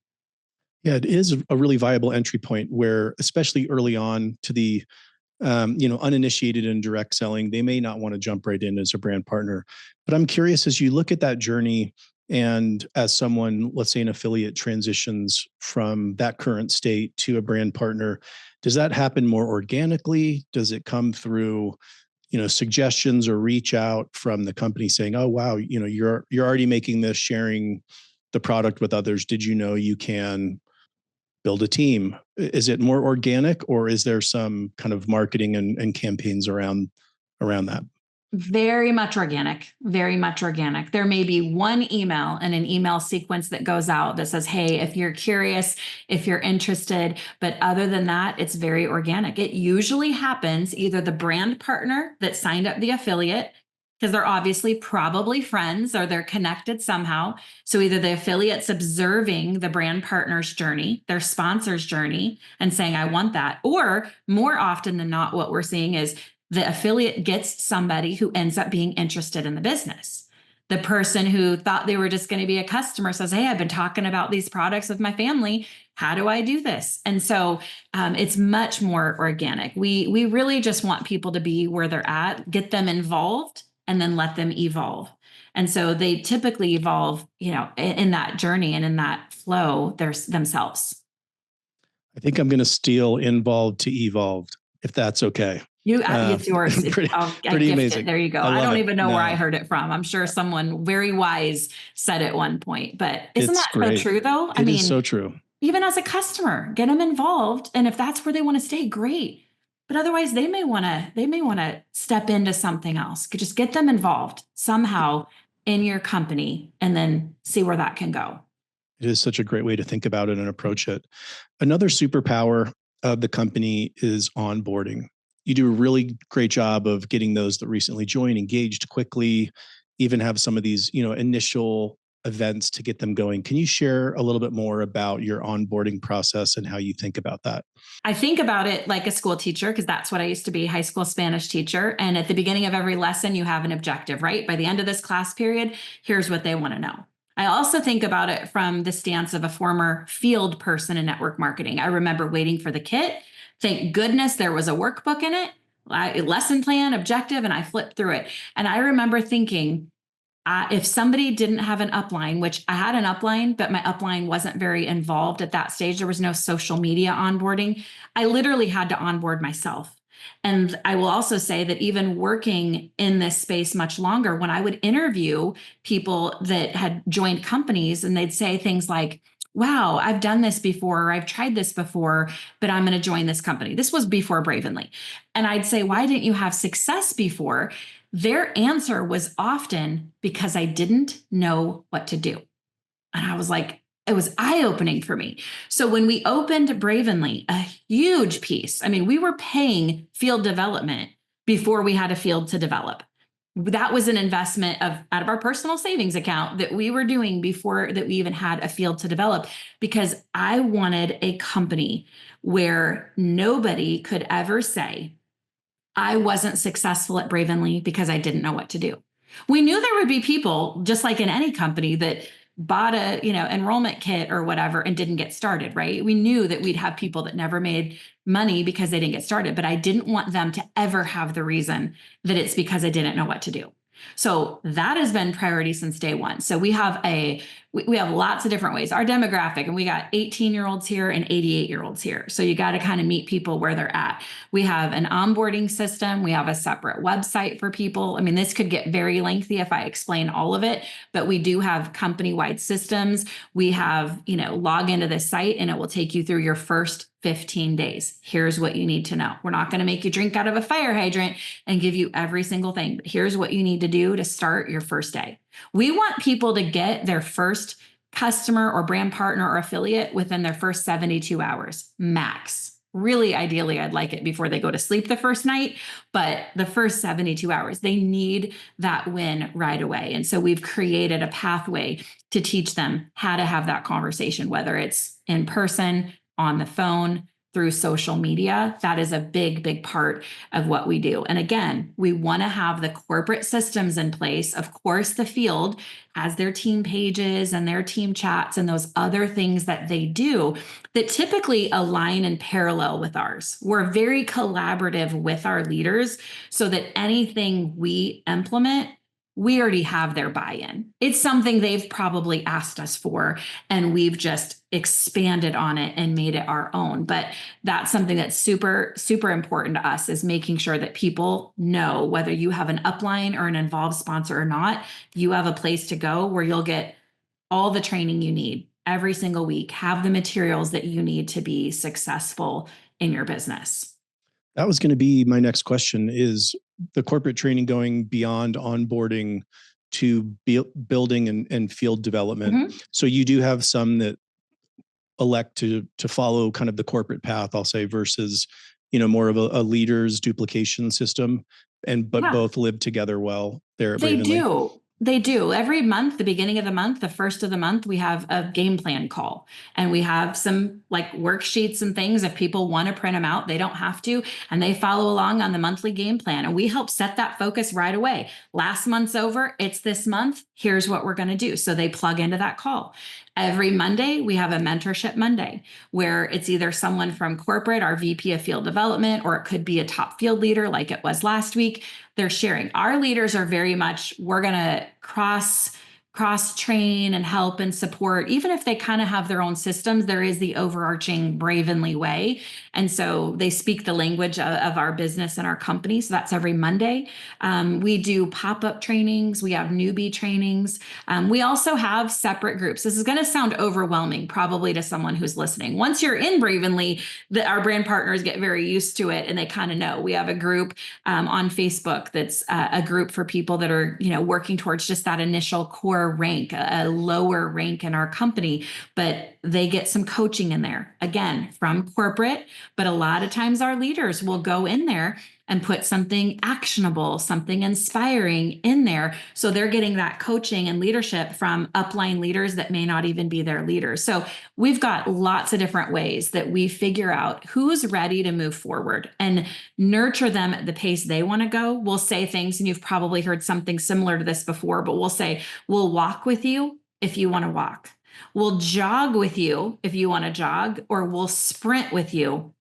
[SPEAKER 2] Yeah, it is a really viable entry point where, especially early on to the uninitiated in direct selling, they may not want to jump right in as a brand partner. But I'm curious, as you look at that journey, and as someone, let's say an affiliate transitions from that current state to a brand partner, does that happen more organically? Does it come through, suggestions or reach out from the company saying, oh, wow, you're already making this, sharing the product with others. Did you know you can build a team? Is it more organic, or is there some kind of marketing and campaigns around that?
[SPEAKER 3] Very much organic, very much organic. There may be one email and an email sequence that goes out that says, hey, if you're curious, if you're interested, but other than that, it's very organic. It usually happens either the brand partner that signed up the affiliate, because they're obviously probably friends or they're connected somehow. So either the affiliate's observing the brand partner's journey, their sponsor's journey, and saying, I want that. Or more often than not, what we're seeing is the affiliate gets somebody who ends up being interested in the business. The person who thought they were just going to be a customer says, hey, I've been talking about these products with my family. How do I do this? And so it's much more organic. We really just want people to be where they're at, get them involved, and then let them evolve. And so they typically evolve, in that journey and in that flow themselves.
[SPEAKER 2] I think I'm going to steal involved to evolved. if that's okay.
[SPEAKER 3] It's yours.
[SPEAKER 2] Pretty,
[SPEAKER 3] I
[SPEAKER 2] pretty
[SPEAKER 3] gift
[SPEAKER 2] amazing.
[SPEAKER 3] it. There you go. I don't even know where I heard it from. I'm sure someone very wise said at one point, but isn't that so true though?
[SPEAKER 2] It is so true.
[SPEAKER 3] Even as a customer, get them involved. And if that's where they want to stay, great. But otherwise they may want to step into something else. Just get them involved somehow in your company and then see where that can go.
[SPEAKER 2] It is such a great way to think about it and approach it. Another superpower of the company is onboarding. You do a really great job of getting those that recently joined engaged quickly, even have some of these, initial events to get them going. Can you share a little bit more about your onboarding process and how you think about that?
[SPEAKER 3] I think about it like a school teacher, because that's what I used to be, high school Spanish teacher. And at the beginning of every lesson, you have an objective, right? By the end of this class period, here's what they want to know. I also think about it from the stance of a former field person in network marketing. I remember waiting for the kit. Thank goodness there was a workbook in it, a lesson plan, objective, and I flipped through it. And I remember thinking, if somebody didn't have an upline, which I had an upline, but my upline wasn't very involved at that stage, there was no social media onboarding. I literally had to onboard myself. And I will also say that even working in this space much longer, when I would interview people that had joined companies and they'd say things like, wow, I've done this before, or I've tried this before, but I'm going to join this company. This was before Bravenly. And I'd say, why didn't you have success before? Their answer was often because I didn't know what to do. And I was like, it was eye-opening for me. So when we opened Bravenly, a huge piece, we were paying field development before we had a field to develop. That was an investment out of our personal savings account that we were doing before that we even had a field to develop, because I wanted a company where nobody could ever say, I wasn't successful at Bravenly because I didn't know what to do. We knew there would be people, just like in any company, that bought a enrollment kit or whatever and didn't get started, right? We knew that we'd have people that never made money because they didn't get started, but I didn't want them to ever have the reason that it's because I didn't know what to do. So that has been priority since day one. So we have lots of different ways. Our demographic, and we got 18-year-olds here and 88-year-olds here. So you got to kind of meet people where they're at. We have an onboarding system. We have a separate website for people. This could get very lengthy if I explain all of it, but we do have company-wide systems. We have, log into this site and it will take you through your first 15 days. Here's what you need to know. We're not going to make you drink out of a fire hydrant and give you every single thing, but here's what you need to do to start your first day. We want people to get their first customer or brand partner or affiliate within their first 72 hours, max. Really, ideally, I'd like it before they go to sleep the first night, but the first 72 hours, they need that win right away. And so we've created a pathway to teach them how to have that conversation, whether it's in person, on the phone, through social media. That is a big, big part of what we do. And again, we want to have the corporate systems in place. Of course, the field has their team pages and their team chats and those other things that they do that typically align in parallel with ours. We're very collaborative with our leaders so that anything we implement, we already have their buy-in. It's something they've probably asked us for, and we've just expanded on it and made it our own. But that's something that's super, super important to us, is making sure that people know, whether you have an upline or an involved sponsor or not, you have a place to go where you'll get all the training you need every single week, have the materials that you need to be successful in your business.
[SPEAKER 2] That was going to be my next question. Is the corporate training going beyond onboarding to building and field development? Mm-hmm. So you do have some that elect to follow kind of the corporate path, I'll say, versus, more of a leader's duplication system, but both live together well there at Bravenly.
[SPEAKER 3] They do. Every month, the beginning of the month, the first of the month, we have a game plan call, and we have some worksheets and things. If people want to print them out, they don't have to, and they follow along on the monthly game plan, and we help set that focus right away. Last month's over. It's this month. Here's what we're going to do. So they plug into that call. Every Monday, we have a mentorship Monday, where it's either someone from corporate, our VP of field development, or it could be a top field leader like it was last week. They're sharing. Our leaders are very much, we're going to cross cross-train and help and support. Even if they kind of have their own systems, there is the overarching Bravenly way. And so they speak the language of our business and our company. So that's every Monday. We do pop-up trainings. We have newbie trainings. We also have separate groups. This is going to sound overwhelming probably to someone who's listening. Once you're in Bravenly, our brand partners get very used to it and they kind of know. We have a group on Facebook that's a group for people that are, working towards just that initial core rank, a lower rank in our company, but they get some coaching in there, again, from corporate. But a lot of times our leaders will go in there and put something actionable, something inspiring in there. So they're getting that coaching and leadership from upline leaders that may not even be their leaders. So we've got lots of different ways that we figure out who's ready to move forward and nurture them at the pace they want to go. We'll say things, and you've probably heard something similar to this before, but we'll say, we'll walk with you if you want to walk. We'll jog with you if you want to jog, or we'll sprint with you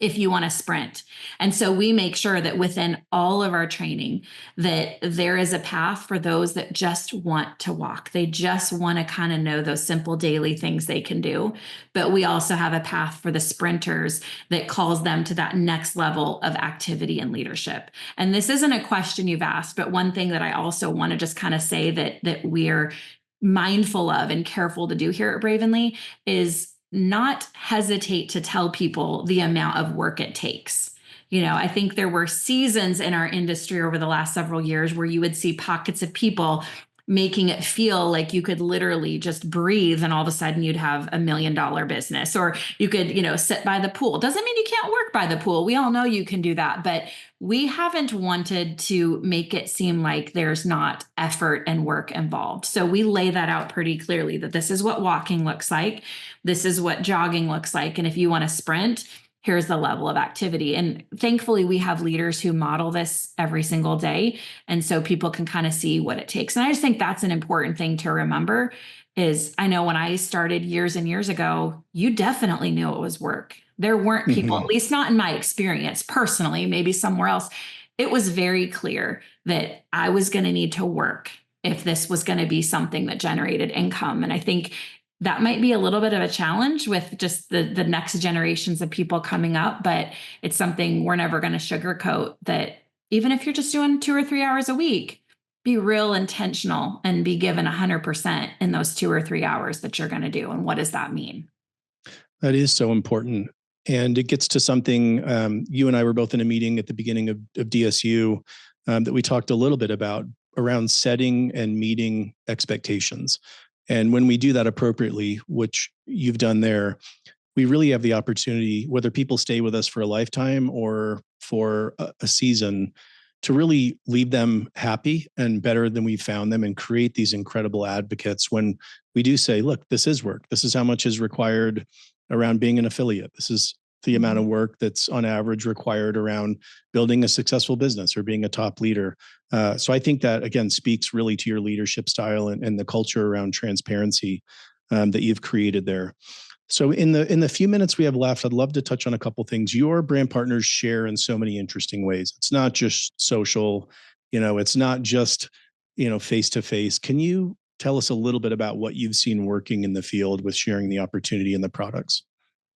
[SPEAKER 3] if you want to sprint. And so we make sure that within all of our training that there is a path for those that just want to walk. They just want to kind of know those simple daily things they can do. But we also have a path for the sprinters that calls them to that next level of activity and leadership. And this isn't a question you've asked, but one thing that I also want to just kind of say that we're mindful of and careful to do here at Bravenly is not hesitate to tell people the amount of work it takes. I think there were seasons in our industry over the last several years where you would see pockets of people making it feel like you could literally just breathe and all of a sudden you'd have $1 million business, or you could, sit by the pool. Doesn't mean you can't work by the pool. We all know you can do that, but we haven't wanted to make it seem like there's not effort and work involved. So we lay that out pretty clearly that this is what walking looks like. This is what jogging looks like. And if you want to sprint, here's the level of activity. And thankfully, we have leaders who model this every single day. And so people can kind of see what it takes. And I just think that's an important thing to remember is I know when I started years and years ago, you definitely knew it was work. There weren't people, at least not in my experience personally, maybe somewhere else. It was very clear that I was going to need to work if this was going to be something that generated income. And I think that might be a little bit of a challenge with just the next generations of people coming up, but it's something we're never going to sugarcoat, that even if you're just doing 2 or 3 hours a week, be real intentional and be given 100% in those 2 or 3 hours that you're going to do. And what does that mean?
[SPEAKER 2] That is so important. And it gets to something, you and I were both in a meeting at the beginning of DSU that we talked a little bit about around setting and meeting expectations. And when we do that appropriately, which you've done there, we really have the opportunity, whether people stay with us for a lifetime or for a season, to really leave them happy and better than we found them and create these incredible advocates when we do say, look, this is work. This is how much is required around being an affiliate. This is the amount of work that's on average required around building a successful business or being a top leader. So I think that, again, speaks really to your leadership style and the culture around transparency that you've created there. So in the few minutes we have left, I'd love to touch on a couple things. Your brand partners share in so many interesting ways. It's not just social, it's not just, face-to-face. Can you tell us a little bit about what you've seen working in the field with sharing the opportunity and the products?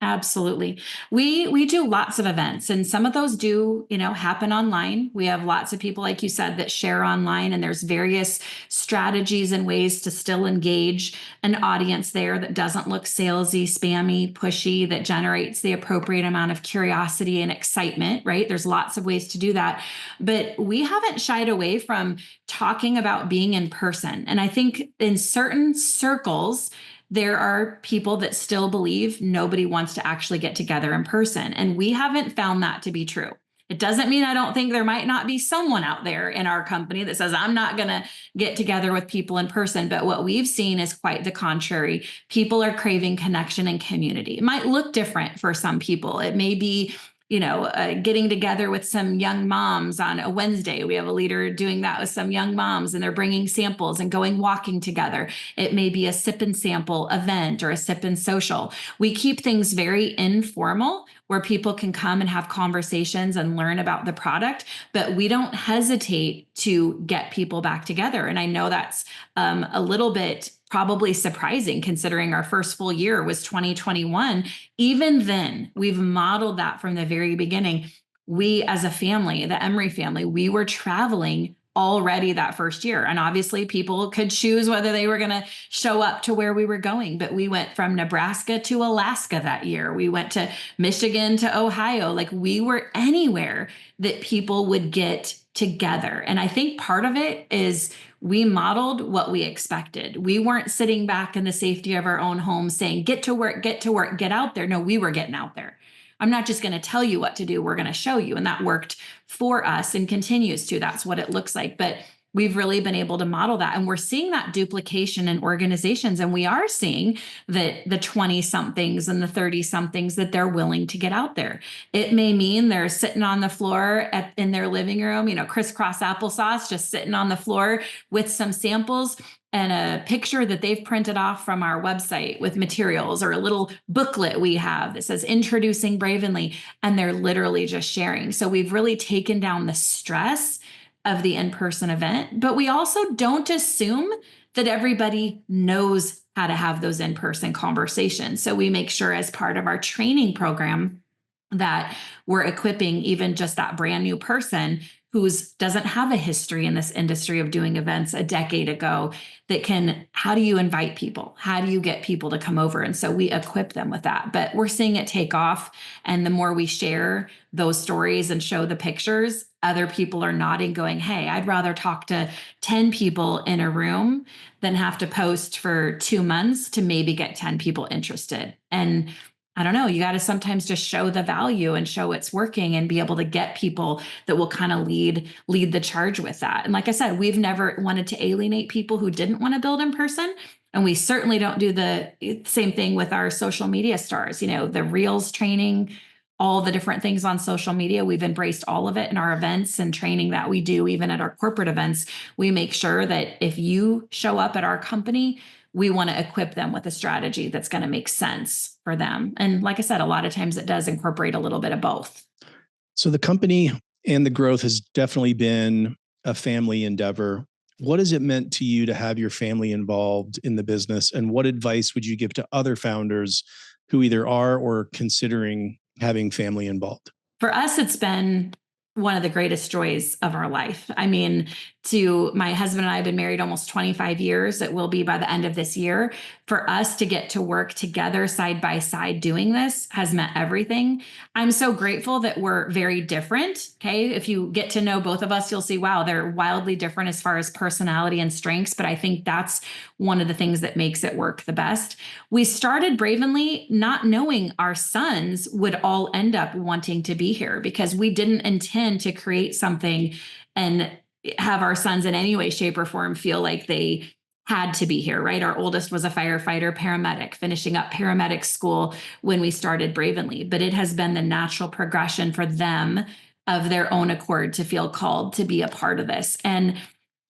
[SPEAKER 3] Absolutely. We do lots of events, and some of those do, happen online. We have lots of people, like you said, that share online, and there's various strategies and ways to still engage an audience there that doesn't look salesy, spammy, pushy, that generates the appropriate amount of curiosity and excitement, right? There's lots of ways to do that. But we haven't shied away from talking about being in person. And I think in certain circles, there are people that still believe nobody wants to actually get together in person. And we haven't found that to be true. It doesn't mean I don't think there might not be someone out there in our company that says, I'm not going to get together with people in person. But what we've seen is quite the contrary. People are craving connection and community. It might look different for some people. It may be getting together with some young moms on a Wednesday. We have a leader doing that with some young moms, and they're bringing samples and going walking together. It may be a sip and sample event or a sip and social. We keep things very informal. where people can come and have conversations and learn about the product, but we don't hesitate to get people back together. And I know that's a little bit probably surprising considering our first full year was 2021. Even then, we've modeled that from the very beginning. We, as a family, the Emry family, we were traveling already that first year. And obviously people could choose whether they were going to show up to where we were going. But we went from Nebraska to Alaska that year. We went to Michigan to Ohio. Like, we were anywhere that people would get together. And I think part of it is we modeled what we expected. We weren't sitting back in the safety of our own home saying, get to work, get out there. No, we were getting out there. I'm not just going to tell you what to do. We're going to show you. And that worked for us and continues to. That's what it looks like. But we've really been able to model that. And we're seeing that duplication in organizations. And we are seeing that the 20 somethings and the 30 somethings, that they're willing to get out there. It may mean they're sitting on the floor in their living room, crisscross applesauce, just sitting on the floor with some samples and a picture that they've printed off from our website with materials, or a little booklet we have that says introducing Bravenly, and they're literally just sharing. So we've really taken down the stress of the in-person event, but we also don't assume that everybody knows how to have those in-person conversations. So we make sure as part of our training program that we're equipping even just that brand new person who doesn't have a history in this industry of doing events a decade ago, that can, how do you invite people? How do you get people to come over? And so we equip them with that. But we're seeing it take off. And the more we share those stories and show the pictures, other people are nodding, going, hey, I'd rather talk to 10 people in a room than have to post for 2 months to maybe get 10 people interested. And I don't know, you got to sometimes just show the value and show it's working and be able to get people that will kind of lead the charge with that. And like I said, we've never wanted to alienate people who didn't want to build in person. And we certainly don't do the same thing with our social media stars, the Reels training, all the different things on social media. We've embraced all of it in our events and training that we do, even at our corporate events. We make sure that if you show up at our company, we want to equip them with a strategy that's going to make sense for them. And like I said, a lot of times it does incorporate a little bit of both.
[SPEAKER 2] So the company and the growth has definitely been a family endeavor. What has it meant to you to have your family involved in the business? And what advice would you give to other founders who either are or considering having family involved?
[SPEAKER 3] For us, it's been one of the greatest joys of our life. I mean, my husband and I have been married almost 25 years. It will be by the end of this year. For us to get to work together side by side doing this has meant everything. I'm so grateful that we're very different. Okay. If you get to know both of us, you'll see, wow, they're wildly different as far as personality and strengths. But I think that's one of the things that makes it work the best. We started Bravenly not knowing our sons would all end up wanting to be here, because we didn't intend to create something and have our sons in any way, shape, or form feel like they had to be here, right? Our oldest was a firefighter, paramedic, finishing up paramedic school when we started Bravenly. But it has been the natural progression for them of their own accord to feel called to be a part of this. And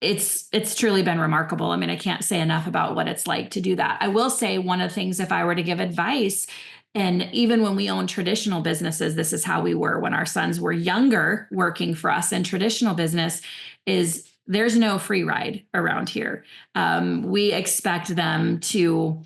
[SPEAKER 3] it's truly been remarkable. I mean, I can't say enough about what it's like to do that. I will say one of the things, if I were to give advice, and even when we own traditional businesses, this is how we were when our sons were younger working for us in traditional business, is there's no free ride around here. We expect them to,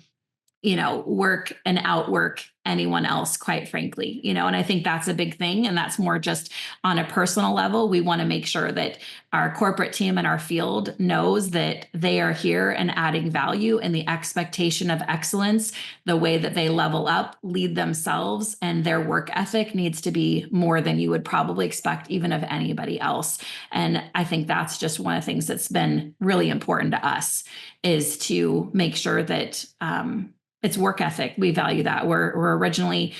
[SPEAKER 3] work and outwork anyone else, quite frankly, and I think that's a big thing. And that's more just on a personal level. We want to make sure that our corporate team and our field knows that they are here and adding value, and the expectation of excellence, the way that they level up, lead themselves, and their work ethic needs to be more than you would probably expect even of anybody else. And I think that's just one of the things that's been really important to us, is to make sure that, it's work ethic. We value that. We're originally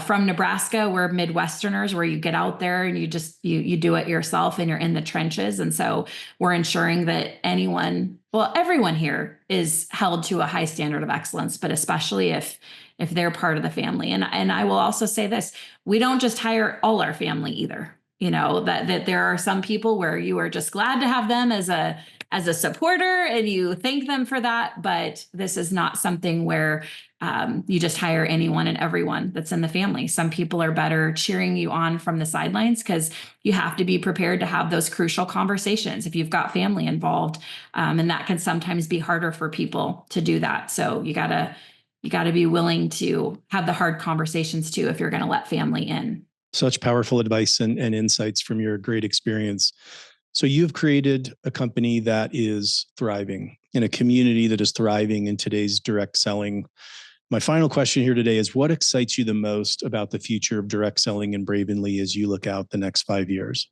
[SPEAKER 3] from Nebraska. We're Midwesterners, where you get out there and you just you do it yourself, and you're in the trenches. And so we're ensuring that everyone here is held to a high standard of excellence, but especially if they're part of the family. And I will also say this: we don't just hire all our family either. That there are some people where you are just glad to have them as as a supporter and you thank them for that. But this is not something where you just hire anyone and everyone that's in the family. Some people are better cheering you on from the sidelines because you have to be prepared to have those crucial conversations if you've got family involved. And that can sometimes be harder for people to do that. So you gotta be willing to have the hard conversations too if you're going to let family in.
[SPEAKER 2] Such powerful advice and insights from your great experience. So you've created a company that is thriving in a community that is thriving in today's direct selling. My final question here today is, what excites you the most about the future of direct selling in Bravenly as you look out the next 5 years?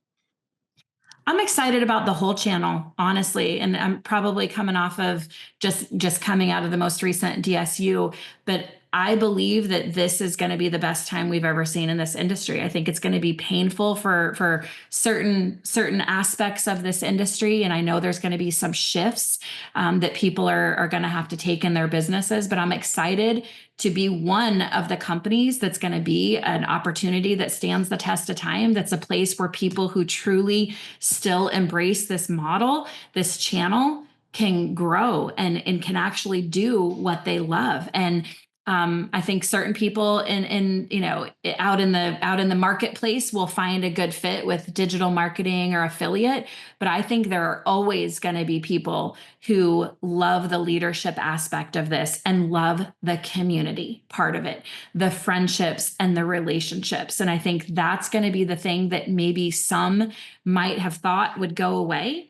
[SPEAKER 3] I'm excited about the whole channel, honestly, and I'm probably coming off of just coming out of the most recent DSU, but I believe that this is going to be the best time we've ever seen in this industry. I think it's going to be painful for certain aspects of this industry, and I know there's going to be some shifts that people are going to have to take in their businesses. But I'm excited to be one of the companies that's going to be an opportunity that stands the test of time. That's a place where people who truly still embrace this model, this channel, can grow and can actually do what they love. And I think certain people out in the marketplace will find a good fit with digital marketing or affiliate, but I think there are always going to be people who love the leadership aspect of this and love the community part of it, the friendships and the relationships. And I think that's going to be the thing that maybe some might have thought would go away.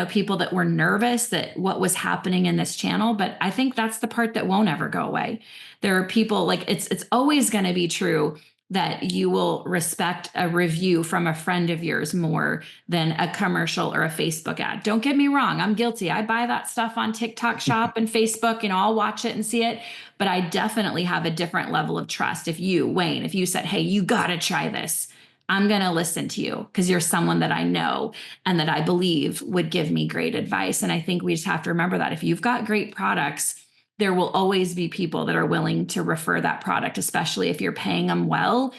[SPEAKER 3] People that were nervous that what was happening in this channel, but I think that's the part that won't ever go away. There are people it's always going to be true that you will respect a review from a friend of yours more than a commercial or a Facebook ad. Don't get me wrong. I'm guilty. I buy that stuff on TikTok Shop and Facebook, I'll watch it and see it, but I definitely have a different level of trust. If you, Wayne, if you said, hey, you got to try this, I'm going to listen to you because you're someone that I know and that I believe would give me great advice. And I think we just have to remember that if you've got great products, there will always be people that are willing to refer that product, especially if you're paying them well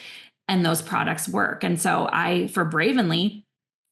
[SPEAKER 3] and those products work. And so for Bravenly,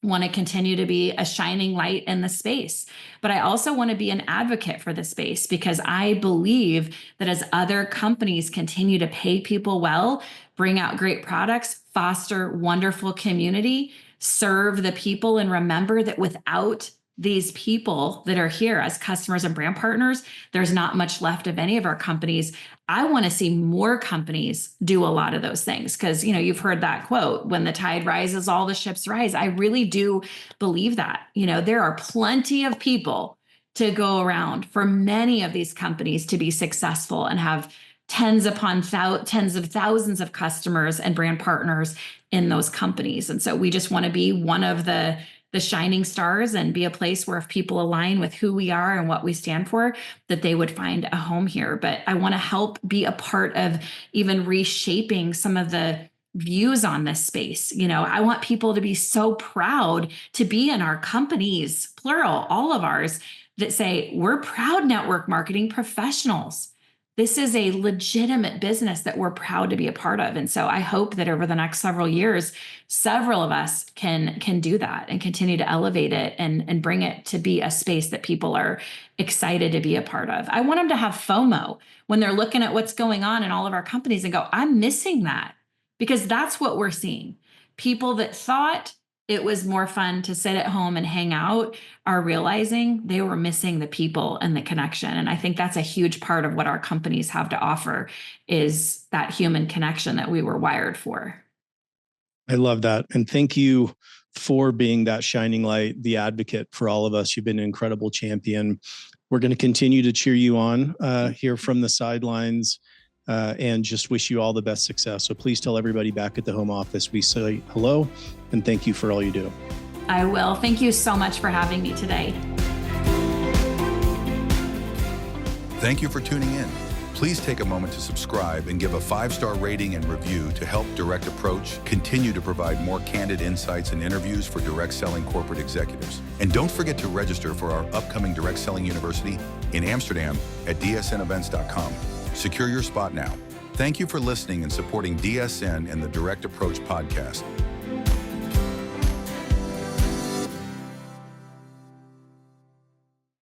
[SPEAKER 3] want to continue to be a shining light in the space. But I also want to be an advocate for the space because I believe that as other companies continue to pay people well, bring out great products, foster wonderful community, serve the people, and remember that without these people that are here as customers and brand partners, there's not much left of any of our companies. I want to see more companies do a lot of those things because, you've heard that quote, when the tide rises, all the ships rise. I really do believe that. There are plenty of people to go around for many of these companies to be successful and have tens of thousands of customers and brand partners in those companies. And so we just want to be one of the shining stars and be a place where if people align with who we are and what we stand for, that they would find a home here. But I want to help be a part of even reshaping some of the views on this space. I want people to be so proud to be in our companies, plural, all of ours, that say, we're proud network marketing professionals. This is a legitimate business that we're proud to be a part of. And so I hope that over the next several years, several of us can do that and continue to elevate it and bring it to be a space that people are excited to be a part of. I want them to have FOMO when they're looking at what's going on in all of our companies and go, I'm missing that, because that's what we're seeing. People that thought it was more fun to sit at home and hang out are realizing they were missing the people and the connection. And I think that's a huge part of what our companies have to offer is that human connection that we were wired for.
[SPEAKER 2] I love that. And thank you for being that shining light, the advocate for all of us. You've been an incredible champion. We're going to continue to cheer you on here from the sidelines and just wish you all the best success. So please tell everybody back at the home office we say hello and thank you for all you do.
[SPEAKER 3] I will. Thank you so much for having me today.
[SPEAKER 1] Thank you for tuning in. Please take a moment to subscribe and give a 5-star rating and review to help Direct Approach continue to provide more candid insights and interviews for direct selling corporate executives. And don't forget to register for our upcoming Direct Selling University in Amsterdam at dsnevents.com. Secure your spot now. Thank you for listening and supporting DSN and the Direct Approach podcast.